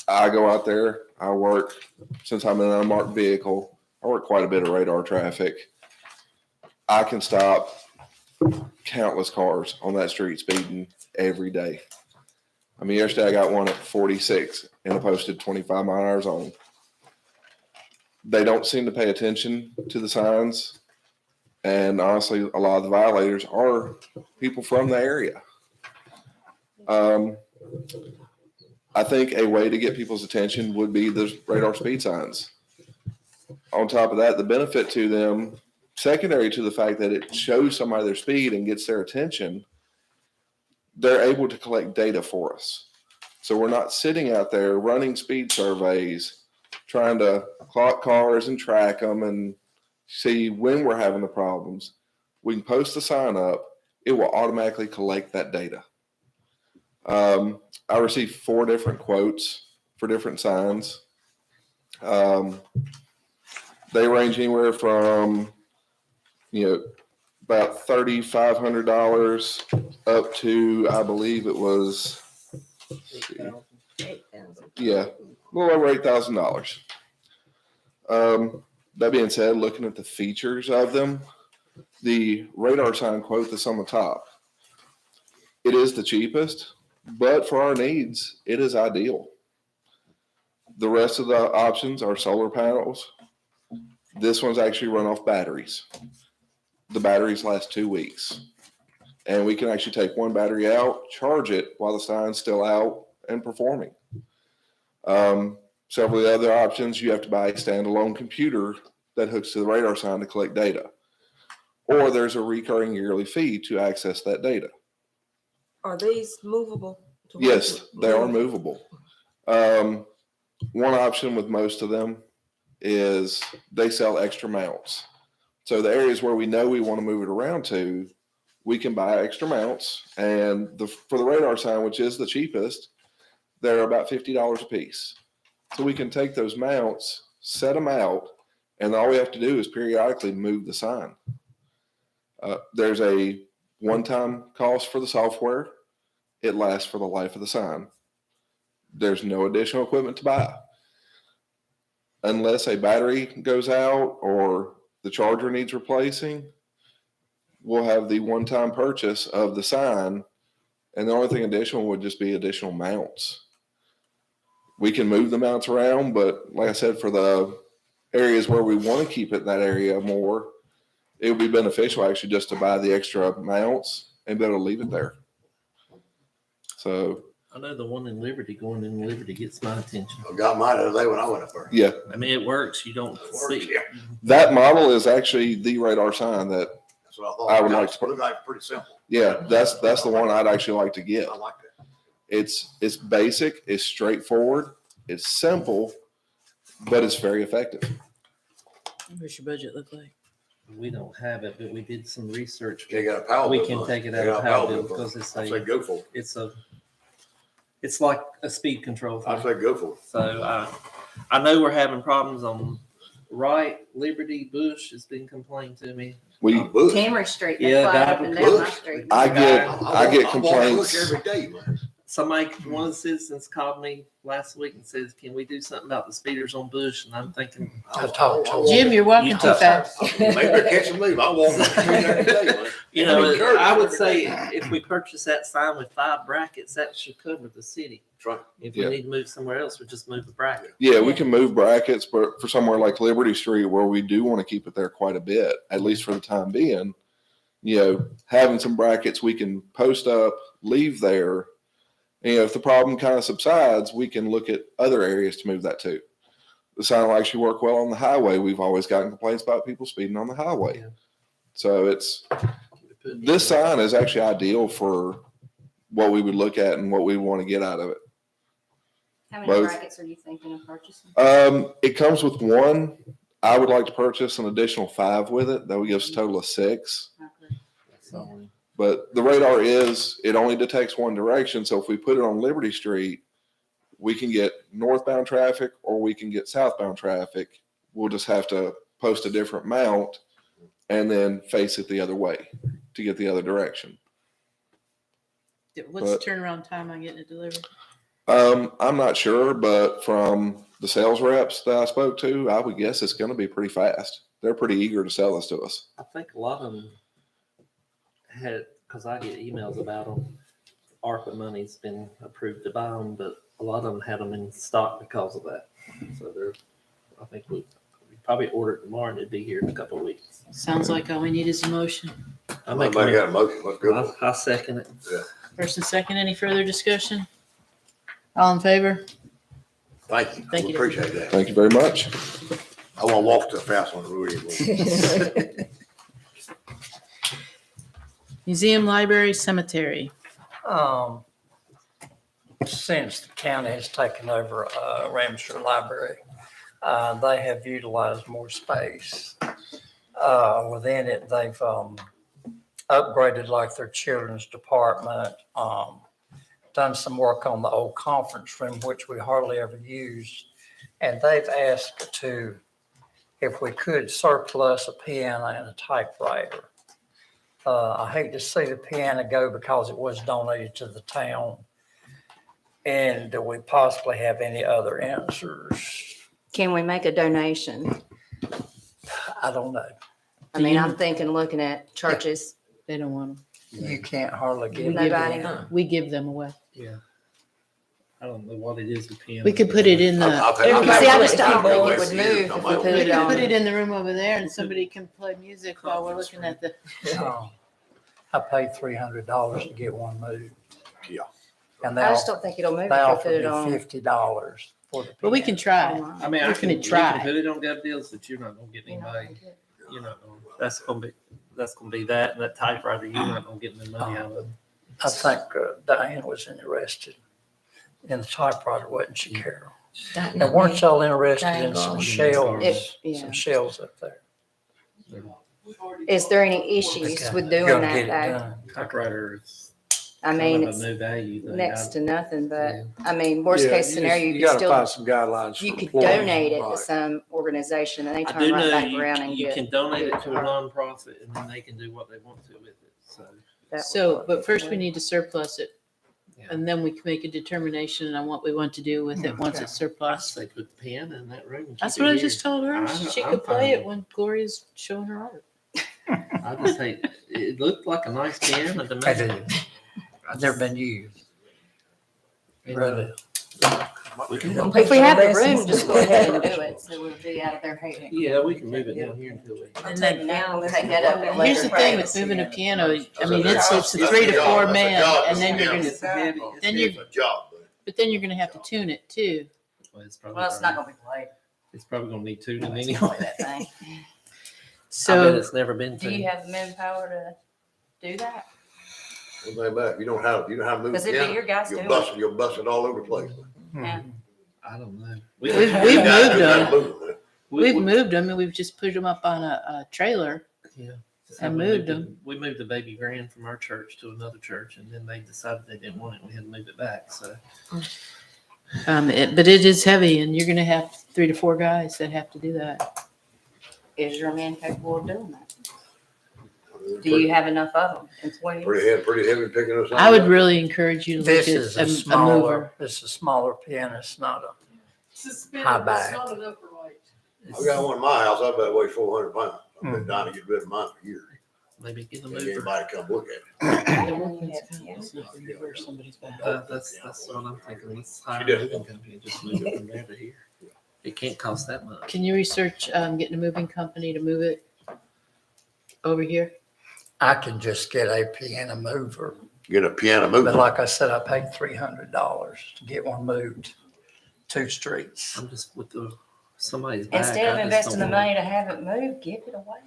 I go out there, I work, since I'm in an unmarked vehicle, I work quite a bit of radar traffic. I can stop countless cars on that street speeding every day. I mean, yesterday I got one at 46 in a posted 25-mile-an-hour zone. They don't seem to pay attention to the signs. And honestly, a lot of the violators are people from the area. I think a way to get people's attention would be the radar speed signs. On top of that, the benefit to them, secondary to the fact that it shows somebody their speed and gets their attention, they're able to collect data for us. So we're not sitting out there running speed surveys, trying to clock cars and track them and see when we're having the problems. We can post the sign up. It will automatically collect that data. I received 4 different quotes for different signs. They range anywhere from, about $3,500 up to, I believe it was, yeah, a little over $8,000. That being said, looking at the features of them, the radar sign quote that's on the top, it is the cheapest, but for our needs, it is ideal. The rest of the options are solar panels. This one's actually run off batteries. The batteries last 2 weeks. And we can actually take one battery out, charge it while the sign's still out and performing. Several of the other options, you have to buy a standalone computer that hooks to the radar sign to collect data. Or there's a recurring yearly fee to access that data. Are these movable? Yes, they are movable. One option with most of them is they sell extra mounts. So the areas where we know we want to move it around to, we can buy extra mounts. And for the radar sign, which is the cheapest, they're about $50 a piece. So we can take those mounts, set them out, and all we have to do is periodically move the sign. There's a one-time cost for the software. It lasts for the life of the sign. There's no additional equipment to buy. Unless a battery goes out or the charger needs replacing, we'll have the one-time purchase of the sign, and the only thing additional would just be additional mounts. We can move the mounts around, but like I said, for the areas where we want to keep it in that area more, it would be beneficial actually just to buy the extra mounts and be able to leave it there. So I know the one in Liberty, going in Liberty gets my attention. I got mine the other day when I went up there. yeah, I mean, it works. You don't see. Yeah. that model is actually the radar sign that, That's what I thought. I would like to- Look like pretty simple. yeah, that's the one I'd actually like to get. I like that. It's basic, it's straightforward, it's simple, but it's very effective. What's your budget look like? We don't have it, but we did some research. They got a power We bill can for it. take it They out got of a power bill bill for it. because I say go for it. it's a It's like a speed control I thing. say go for it. So I know we're having problems on Wright, Liberty, Bush has been complaining to me. We, Bush. Camry Street, they Yeah, fly guy up and with down my Bush. street. I get I walk Bush complaints. every day, man. Somebody, one of the citizens called me last week and says, "Can we do something about the speeders on Bush?" And I'm thinking, I talked to Jim, you're walking You too talk- fast. Maybe they're catching me, but I walk the street every day, man. you know, I would say if we purchase that sign with 5 brackets, that should cover the city. That's right. If we Yeah. need to move somewhere else, we just move the bracket. Yeah, we can move brackets, but for somewhere like Liberty Street where we do want to keep it there quite a bit, at least for the time being, having some brackets we can post up, leave there. And if the problem kind of subsides, we can look at other areas to move that to. The sign will actually work well on the highway. We've always gotten complaints about people speeding on the highway. Yeah. So this sign is actually ideal for what we would look at and what we want to get out of it. How many Both. brackets are you thinking of purchasing? It comes with one. I would like to purchase an additional 5 with it. That would give us a total of 6. So, But the radar it only detects one direction. So if we put it on Liberty Street, we can get northbound traffic or we can get southbound traffic. We'll just have to post a different mount and then face it the other way to get the other direction. What's the turnaround time on getting it delivered? I'm not sure, but from the sales reps that I spoke to, I would guess it's going to be pretty fast. They're pretty eager to sell this to us. I think a lot of them had, because I get emails about them, ARPA money's been approved to buy them, but a lot of them had them in stock because of that. So I think we probably order it tomorrow and it'd be here in a couple of weeks. Sounds like all we need is a motion. I I make make that a motion. Let's go for it. I second it. First and second, any further discussion? All in favor? Thank you. Thank We you. appreciate that. Thank you very much. I won't walk too fast on the road anymore. Museum, library, cemetery. Since the county has taken over Ramseur Library, they have utilized more space. Within it, they've upgraded like their children's department, done some work on the old conference room, which we hardly ever used. And they've asked if we could surplus a piano and a typewriter. I hate to see the piano go because it was donated to the town. And do we possibly have any other answers? Can we make a donation? I don't know. I mean, I'm thinking, looking at churches. They don't want them. You can't hardly We get. give Nobody. them, we give them away. Yeah. I don't know what it is with piano. We could put it in the, I've See, had- I just I've don't had- think it would move if we put we it could put on. it in the room over there and somebody can play music while we're looking at the, I paid $300 to get one moved. Yeah. And I they just don't think it'll move they if we put offered it me on. $50 for the. but we can try. online. I mean, We I can can try. put it on gov deals, but you're not gonna get You're not anybody. gonna get- You're not gonna. That's gonna be that and that typewriter. You're not gonna get no money out of it. I think Diane was interested in the typewriter, wasn't she, Carol? And weren't y'all interested in some shelves, It- yeah. some shelves up there? Is there any issues Okay. with You doing gotta get that it though? done. Typewriter is I mean, kind of it's a no value thing. next to nothing, but I mean, worst case scenario, you could gotta still, find some guidelines. you for could employees. donate it to Right. some organization and they I turn do right know back around and you get. can donate it to a nonprofit and then they can do what they want to with it. So that So, would but work. first we need to surplus it. Yeah. And then we can make a determination on what we want to do with it once Okay. it's I surplus. say put the piano in that room. and That's keep what it I just here. told her. I'm She fine could play with it when Gloria's showing her art. I just hate, it looked like a nice piano to me. I did. I've never been used. Really. We can, If we have the room, just go ahead and do it, so we'll be out of their hair. yeah, we can move it down here until we. And then now, take that up and let Here's the her thing play with it. moving a piano, I mean, it's a 3 to 4 man, and then you're gonna, then you're, It's a job, but but then you're gonna have to tune it too. Well, it's probably, Well, it's not gonna be played. it's probably gonna need tuning Play anyway. that thing. I bet So, it's never been Do you tuned. have the manpower to do that? one thing about it, you don't have to move. Because it'd be your guys You'll doing bust it. it, you'll bust it all over the place. Yeah. I don't know. We've You gotta- moved you gotta them. move it, man. We've moved them and we've just put them up on a trailer. Yeah. I we moved We moved the baby grand from our church to another church, and then they decided they didn't want it. We had to move it back. So But it is heavy, and you're gonna have 3 to 4 guys that have to do that. Is your man capable of doing that? Do you have enough of them, employees? Pretty heavy picking us up. I would really encourage you to This look is at a a smaller, mover. this is a smaller pianist, not a, Suspended, High it's back. not an upright. I got one in my house, I bet it weighs 400 pounds. I've been dying to get rid of mine for years. maybe get a Ain't mover. anybody come look at it. That's what I'm thinking. Let's hire She a did. moving company and just move it from there to here. It can't cost that much. Can you research getting a moving company to move it over here? I can just get a piano mover. Get a piano But mover. like I said, I paid $300 to get one moved 2 streets. I'm just with somebody's back. Instead of I just investing the don't money to have it moved, give it away.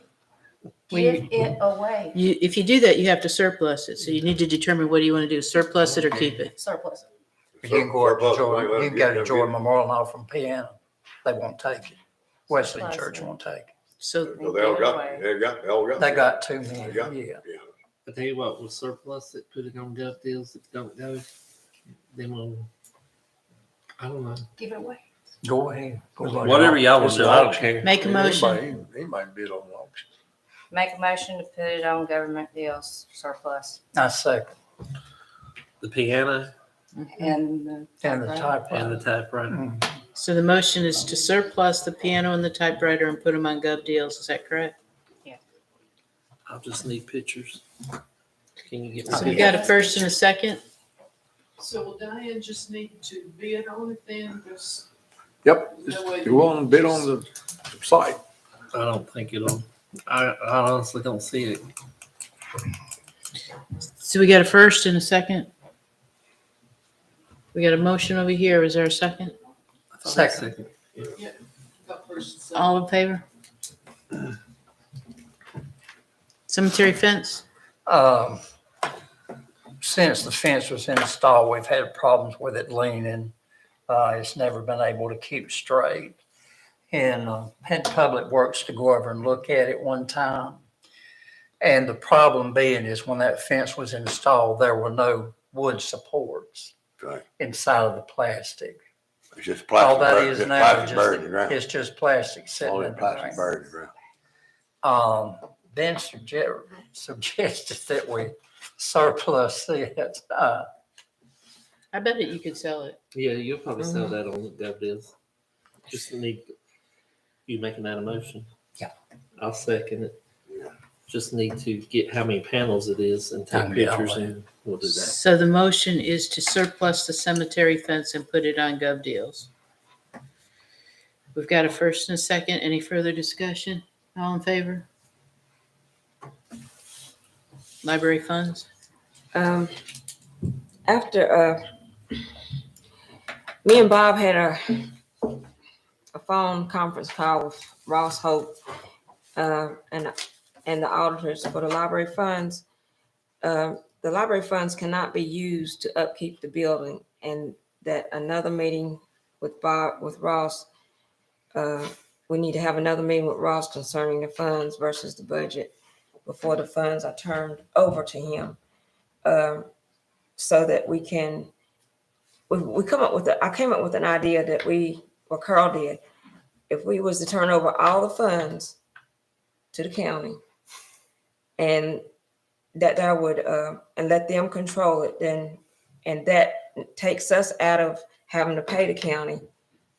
Well, Give it away. If you do that, you have to surplus it. So you need to determine what do you want to do, surplus it or keep it. Surplus. You can go up to Jordan, you can go to Jordan Memorial now from piano. They won't take it. Wesley Church won't take it. So So they all got, they all got. They got too They many, got- yeah. I tell you what, we'll surplus it, put it on gov deals. If it don't go, then we'll, I don't know. Give it away. Go ahead. Go ahead. Whatever y'all want It's to do, an I don't auction. care. make a motion. Anybody bid on auction. Make a motion to put it on government deals, surplus. I second. The piano And the. And the typewriter. and the typewriter. Mm. So the motion is to surplus the piano and the typewriter and put them on gov deals. Is that correct? I'll just need pictures. Can you get me So we pictures? got a first and a second. So will Diane just need to bid on it then, just Yep, that way? you want to bid on the site. I don't think it'll, I honestly don't see it. So we got a first and a second. We got a motion over here. Is there a second? I thought Second. Yeah. Got first and second. All in favor? Cemetery fence? Since the fence was installed, we've had problems with it leaning. It's never been able to keep straight. And had Public Works to go over and look at it one time. And the problem being is when that fence was installed, there were no wood supports Right. inside of the plastic. It's just All plastic. that buried- is just now, plastic buried in the ground. it's just plastic sitting All in that the plastic ground. buried in the ground. Ben suggested that we surplus it. I bet you could sell it. Yeah, you'll probably sell that on gov deals. Just need you making that a motion. Yeah. I'll second it. Just need to get how many panels it is and take Yeah. pictures and we'll do that. So the motion is to surplus the cemetery fence and put it on gov deals. We've got a first and a second. Any further discussion? All in favor? Library funds? After, me and Bob had a phone conference call with Ross Hope, and the auditors for the library funds. The library funds cannot be used to upkeep the building, and that another meeting with Bob, with Ross, we need to have another meeting with Ross concerning the funds versus the budget before the funds are turned over to him. So that we can, we come up with, I came up with an idea that what Carl did. If we was to turn over all the funds to the county and that would, and let them control it, then, and that takes us out of having to pay the county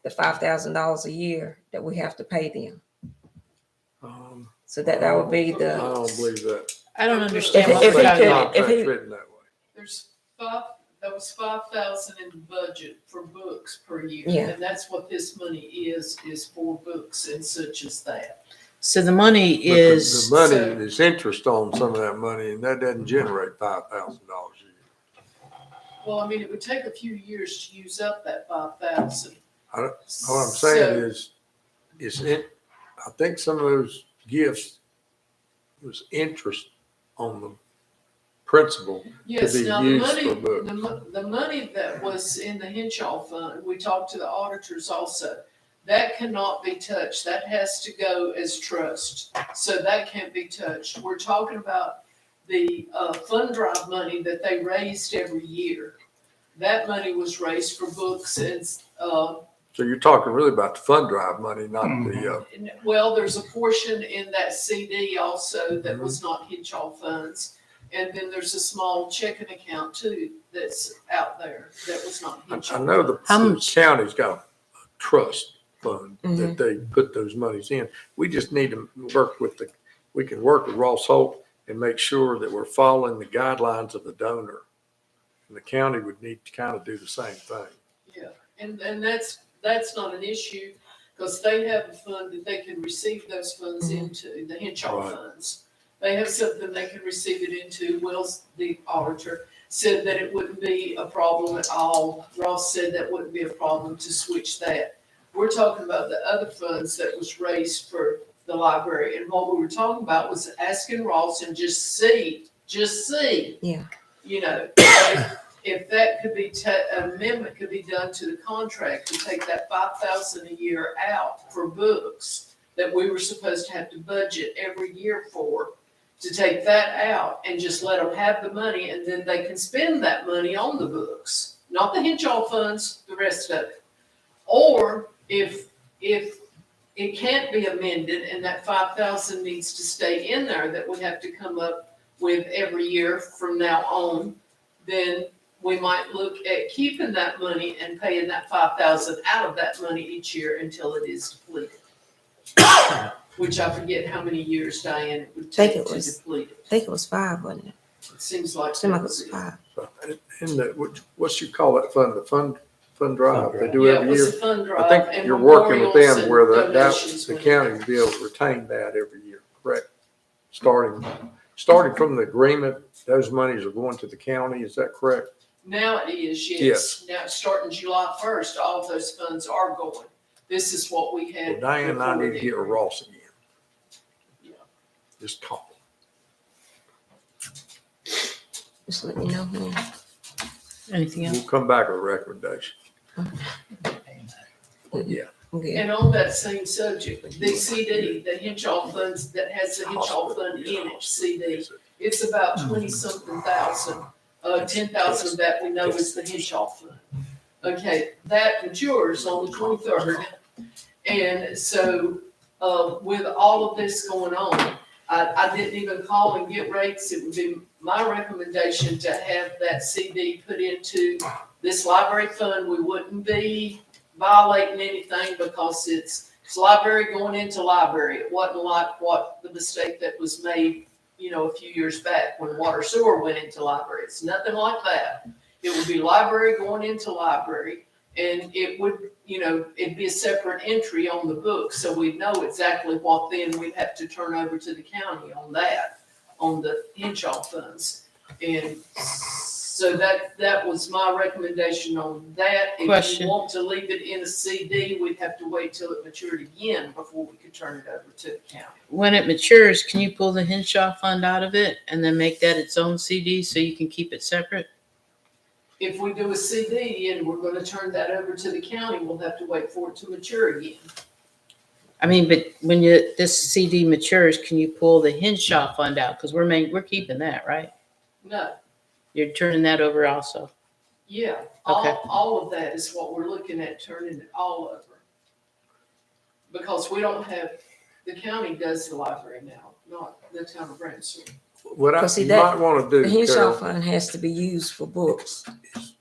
the $5,000 a year that we have to pay them. So that would be I the, don't believe that. I don't understand If- what if we're he talking could- about. if he- Contract's written that way. There's that was 5,000 in the budget for books per year. Yeah. And that's what this money is for books and such as that. So the money But is, the money, there's interest on some of that money, and that doesn't generate $5,000 a year. Well, I mean, it would take a few years to use up that 5,000. All I'm saying is, I think some of those gifts was interest on the principal to Yes, be now the used money, for books. the money that was in the Henshaw fund, we talked to the auditors also. That cannot be touched. That has to go as trust. So that can't be touched. We're talking about the fund drive money that they raised every year. That money was raised for books and, So you're talking really about the fund drive money, not the, well, there's a portion in that CD also that was not Hitch-All funds. And then there's a small checking account too that's out there that was not I Hitch-All know the funds. county's got a trust fund that they put those monies in. We just need to work with we can work with Ross Holt and make sure that we're following the guidelines of the donor. And the county would need to kind of do the same thing. Yeah, and that's not an issue, because they have a fund that they can receive those funds into, the Henshaw Right. funds. They have something they can receive it into. Wells, the auditor, said that it wouldn't be a problem at all. Ross said that wouldn't be a problem to switch that. We're talking about the other funds that was raised for the library, and what we were talking about was asking Ross and just see, Yeah. you know, if that could be, an amendment could be done to the contract to take that 5,000 a year out for books that we were supposed to have to budget every year for, to take that out and just let them have the money, and then they can spend that money on the books, not the Hitch-All funds, the rest of it. Or if it can't be amended and that 5,000 needs to stay in there that we have to come up with every year from now on, then we might look at keeping that money and paying that 5,000 out of that money each year until it is depleted. Which I forget how many years, Diane, it would take to deplete it. I think it was 5, wasn't it? It seems like. Seemed like it was 5. And what you call that fund, the fund drive they do Yeah, it every was year? a fund drive. I think and you're working with memorials them and where the donations went in county there. will be able to retain that every year, correct? Starting from the agreement, those monies are going to the county, is that correct? Now it is, yes. Now, starting July 1st, all of those funds are going. This is what we Well, had. Diane and I before need to get with Ross again. Yeah. Just call. Just let me know when. Anything else? We'll come back with a recommendation. Yeah. Okay. And on that same subject, the CD, the Hitch-All funds, that has the Hitch-All fund in it, CD, it's about 20-something thousand. 10,000 that we know is the Hitch-All fund. Okay, that matures on the 23rd. And so, with all of this going on, I didn't even call and get rates. It would be my recommendation to have that CD put into this library fund. We wouldn't be violating anything because it's library going into library. It wasn't like what the mistake that was made, a few years back when water sewer went into library. It's nothing like that. It would be library going into library, and it would, it'd be a separate entry on the book, so we'd know exactly what then we'd have to turn over to the county on that, on the Henshaw funds. And so that was my recommendation on that. If Question. you want to leave it in a CD, we'd have to wait till it matured again before we could turn it over to the county. When it matures, can you pull the Henshaw fund out of it and then make that its own CD so you can keep it separate? If we do a CD and we're gonna turn that over to the county, we'll have to wait for it to mature again. I mean, but when this CD matures, can you pull the Henshaw fund out? Because we're keeping that, right? No, You're turning that over also. yeah, Okay. all of that is what we're looking at, turning it all over. Because we don't have, the county does the library now, not the town of Ramseur. What But see, you that- might want to The do, Henshaw Carol, fund has to be used for books.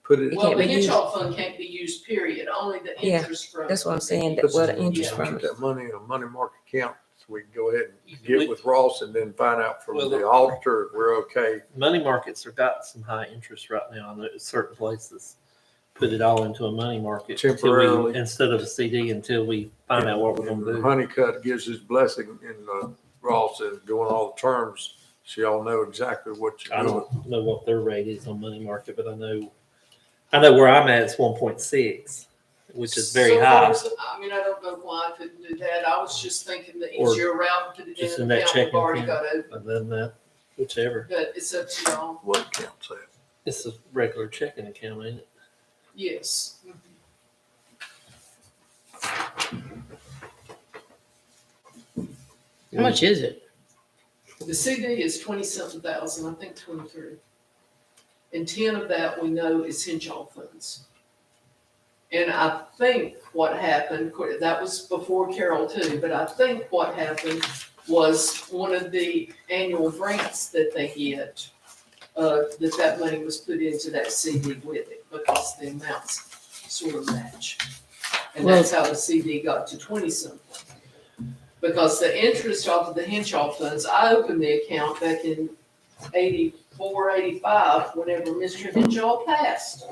put it, It Well, can't the be used. Hitch-All fund can't be used, period, only the Yeah, interest from. That's what I'm saying, put the some- interest Yeah. from keep it. that money in a money market account so we can go ahead and get with Ross and then find out from Well, the auditor if we're okay. Money markets are got some high interest right now. I know certain places put it all into a money market Temporarily. instead of a CD until we find out what we're And gonna do. Honeycutt gives his blessing and Ross is doing all the terms. So y'all know exactly what I you're doing. don't know what their rate is on money market, but I know where I'm at, it's 1.6, which is very So high. far as- I mean, I don't know why I couldn't do that. I was just thinking the Or easier route to put it just in in an that account we've checking already account. got open, And then that, whichever. but it's up to y'all. What account's that? It's a regular checking account, ain't it? Yes. How much is it? The CD is 20-something thousand, I think 23. And 10 of that we know is Henshaw funds. And I think what happened, that was before Carol too, but I think what happened was one of the annual grants that they get, that money was put into that CD with it because the amounts sort of match. And that's how the CD got to 20-something. Because the interest off of the Henshaw funds, I opened the account back in 84, 85, whenever Mr. Henshaw passed.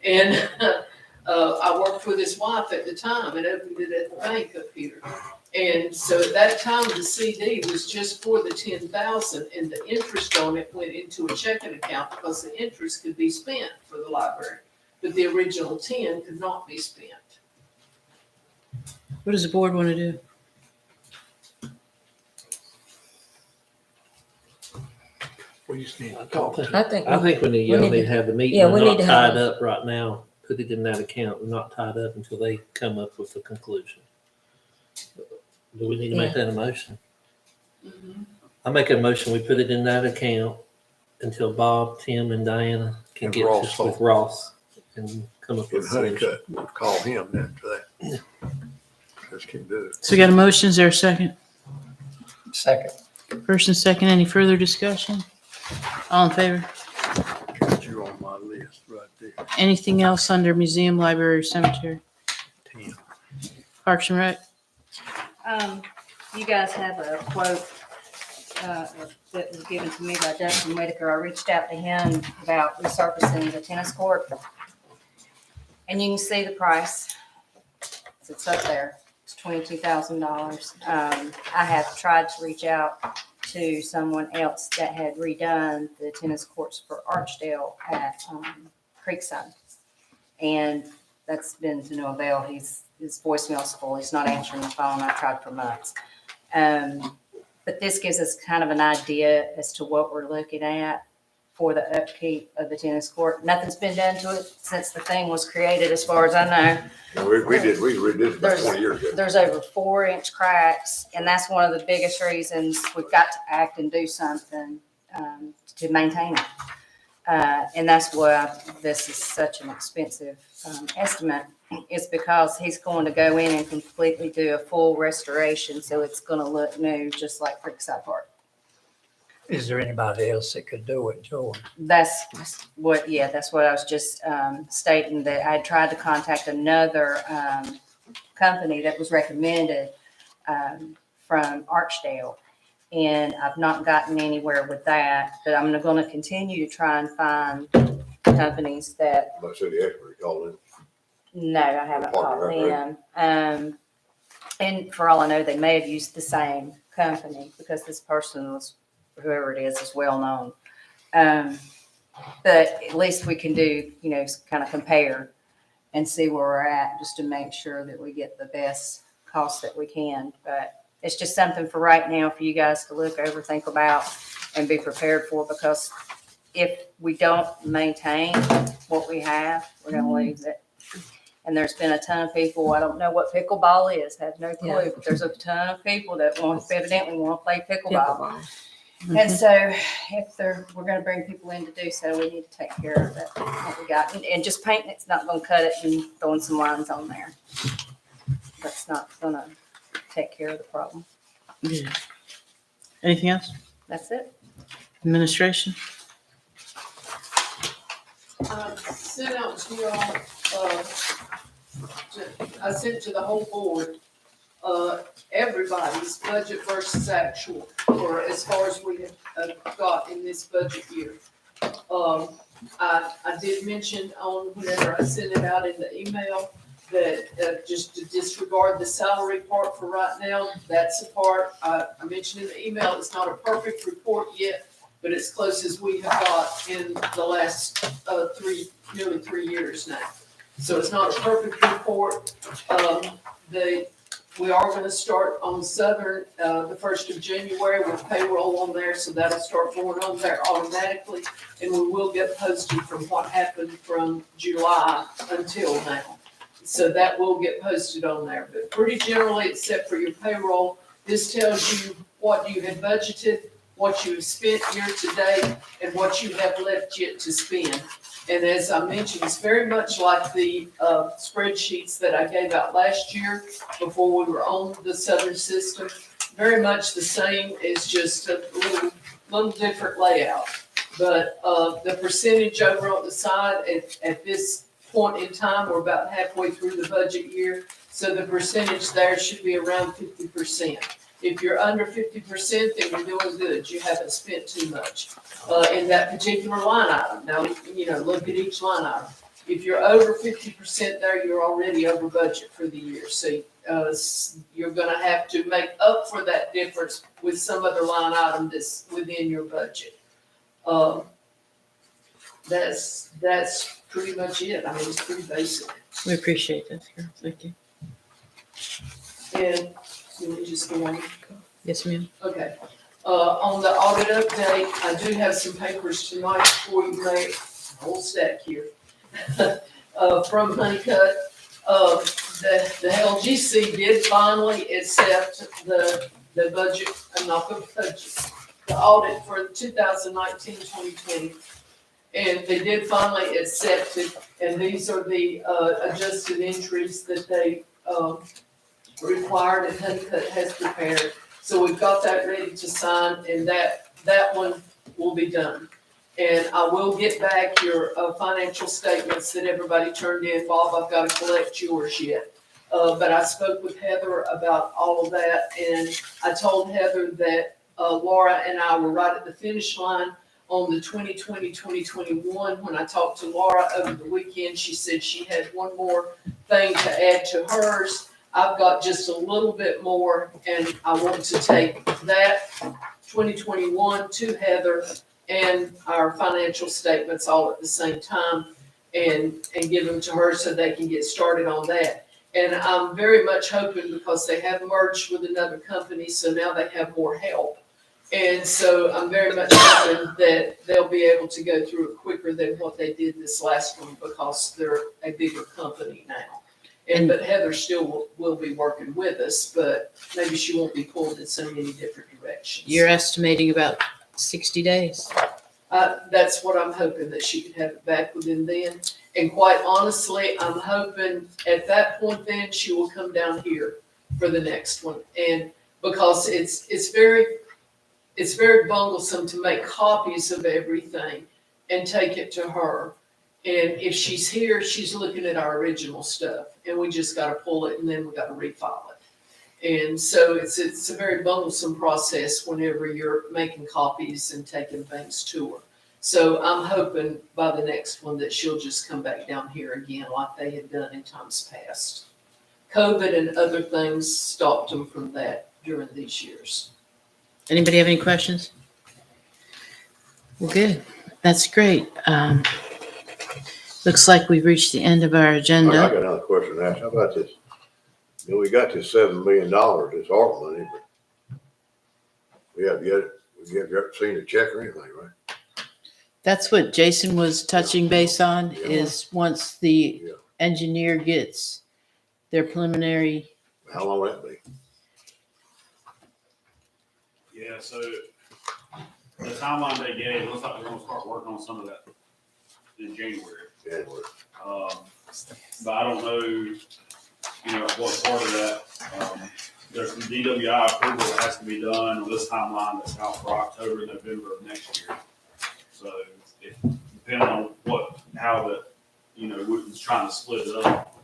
And I worked with his wife at the time and opened it at the bank up here. And so at that time, the CD was just for the 10,000, and the interest on it went into a checking account because the interest could be spent for the library, but the original 10 could not be spent. What does the board want to do? We just need to I talk think, to I think, I think we need, we y'all need need to- to have the meeting. yeah, We're we not need to have tied a- up right now. Put it in that account. We're not tied up until they come up with a conclusion. Do we need to make that a motion? I make a motion, we put it in that account until Bob, Tim, and Diana can And get Ross with Ross and come up get with a solution. Honeycutt. We'll call him after that. Just can't do it. So we got a motion, is there a second? Second. First and second, any further discussion? All in favor? Got you on my list right there. Anything else under museum, library, cemetery? 10. Parks and Rec? You guys have a quote that was given to me by Justin Whitaker. I reached out to him about resurfacing the tennis court. And you can see the price. It's up there. It's $22,000. I have tried to reach out to someone else that had redone the tennis courts for Archdale at Creekside. And that's been to no avail. His voicemail's full. He's not answering the phone. I tried for months. But this gives us kind of an idea as to what we're looking at for the upkeep of the tennis court. Nothing's been done to it since the thing was created, as far as I know. Yeah, we redid it about 20 years ago. There's over 4-inch cracks, and that's one of the biggest reasons we've got to act and do something to maintain it. And that's why this is such an expensive estimate, is because he's going to go in and completely do a full restoration, so it's going to look new, just like Creekside Park. Is there anybody else that could do it, Joy? That's what I was just stating, that I tried to contact another company that was recommended from Archdale, and I've not gotten anywhere with that, but I'm going to continue to try and find companies that. My city expert called in. No, I haven't called them. And for all I know, they may have used the same company because this person was, whoever it is well known. But at least we can do, kind of compare and see where we're at, just to make sure that we get the best cost that we can. But it's just something for right now for you guys to look over, think about, and be prepared for, because if we don't maintain what we have, we're going to lose it. And there's been a ton of people, I don't know what pickleball is, have no clue, but there's a ton of people that evidently want to play pickleball. And so we're going to bring people in to do so, we need to take care of that, what we got. And just painting it's not going to cut it, and throwing some lines on there. That's not going to take care of the problem. Yeah. Anything else? That's it. Administration? Sent out to y'all, I sent to the whole board, everybody's budget versus actual, or as far as we have got in this budget year. I did mention whenever I sent it out in the email that just to disregard the salary part for right now. That's the part I mentioned in the email. It's not a perfect report yet, but it's close as we have got in the last nearly 3 years now. So it's not a perfect report. We are going to start on Southern the 1st of January with payroll on there, so that'll start going on there automatically, and we will get posted from what happened from July until now. So that will get posted on there, but pretty generally, except for your payroll, This tells you what you had budgeted, what you have spent year to date, and what you have left yet to spend. And as I mentioned, it's very much like the spreadsheets that I gave out last year before we were on the Southern system. Very much the same, it's just a little different layout. But the percentage over on the side at this point in time, we're about halfway through the budget year. So the percentage there should be around 50%. If you're under 50%, then you're doing good. You haven't spent too much in that particular line item. Now, look at each line item. If you're over 50% there, you're already over budget for the year. So you're going to have to make up for that difference with some other line item that's within your budget. That's pretty much it. I mean, it's pretty basic. We appreciate that. Thank you. And let me just go on. Yes, ma'am. Okay. On the audit update, I do have some papers tonight for you, Mayor. Whole stack here. From Honeycutt. The LGC did finally accept the budget, not the budget, the audit for 2019-2020. And they did finally accept it, and these are the adjusted entries that they required and Honeycutt has prepared. So we've got that ready to sign, and that one will be done. And I will get back your financial statements that everybody turned in. Bob, I've got to collect yours yet. But I spoke with Heather about all of that, and I told Heather that Laura and I were right at the finish line on the 2020-2021. When I talked to Laura over the weekend, she said she had one more thing to add to hers. I've got just a little bit more, and I want to take that 2021 to Heather and our financial statements all at the same time and give them to her so they can get started on that. And I'm very much hoping, because they have merged with another company, so now they have more help. And so I'm very much hoping that they'll be able to go through it quicker than what they did this last one, because they're a bigger company now. But Heather still will be working with us, but maybe she won't be pulled in so many different directions. You're estimating about 60 days. That's what I'm hoping, that she could have it back within then. And quite honestly, I'm hoping at that point then she will come down here for the next one. And because it's very bunglesome to make copies of everything and take it to her. And if she's here, she's looking at our original stuff, and we just got to pull it, and then we got to refile it. And so it's a very bunglesome process whenever you're making copies and taking things to her. So I'm hoping by the next one that she'll just come back down here again like they had done in times past. COVID and other things stopped them from that during these years. Anybody have any questions? Well, good. That's great. Looks like we've reached the end of our I agenda. got another question to ask. How about this? We got this $7 million, this ARP money, but we haven't seen a check or anything, right? That's what Jason was touching base on, Yeah. is once the Yeah. engineer gets their preliminary. How long will that be? Yeah, so the timeline they gave, looks like they're gonna start working on some of that in January. January. But I don't know, what part of that, there's some DWI approval that has to be done on this timeline that's out for October, November of next year. So depending on how Wooten's trying to split it up,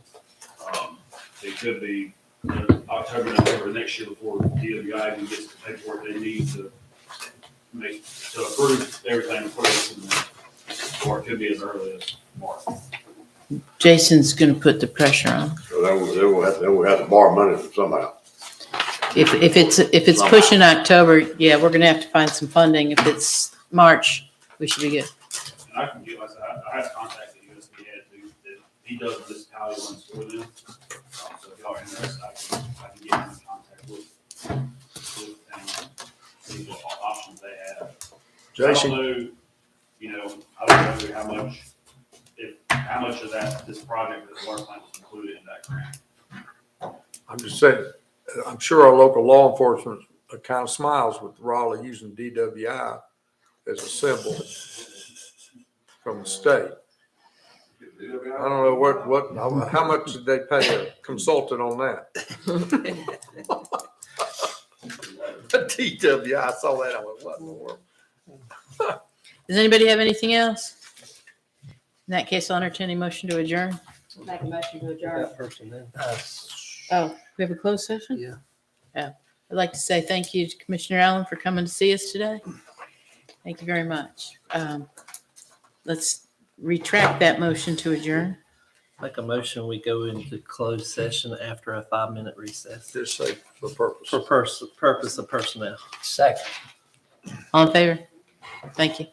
it could be October, November next year before DWI even gets the paperwork they need to approve everything before they submit. Or it could be as early as March. Jason's going to put the pressure on. So then we'll have to borrow money from somehow. If it's pushing October, yeah, we're going to have to find some funding. If it's March, we should be good. And I can get, like I said, I have contacted USDA, that he does municipality ones for them. So if y'all are interested, I can get him in contact with them, see what options they have. Jason? I don't know how much of this project that the water plant was included in that grant. I'm just saying, I'm sure our local law enforcement kind of smiles with Raleigh using DWI as a symbol from the state. I don't know how much did they pay a consultant on that? DWI, I saw that, I went, what in the world? Does anybody have anything else? In that case, I'll entertain a motion to adjourn. Make a motion to adjourn. That person then. Oh, we have a closed session? Yeah. Yeah. I'd like to say thank you to Commissioner Allen for coming to see us today. Thank you very much. Let's retract that motion to adjourn. Make a motion, we go into closed session after a 5-minute recess Just say for purpose. for purpose of personnel. Second. All in favor? Thank you.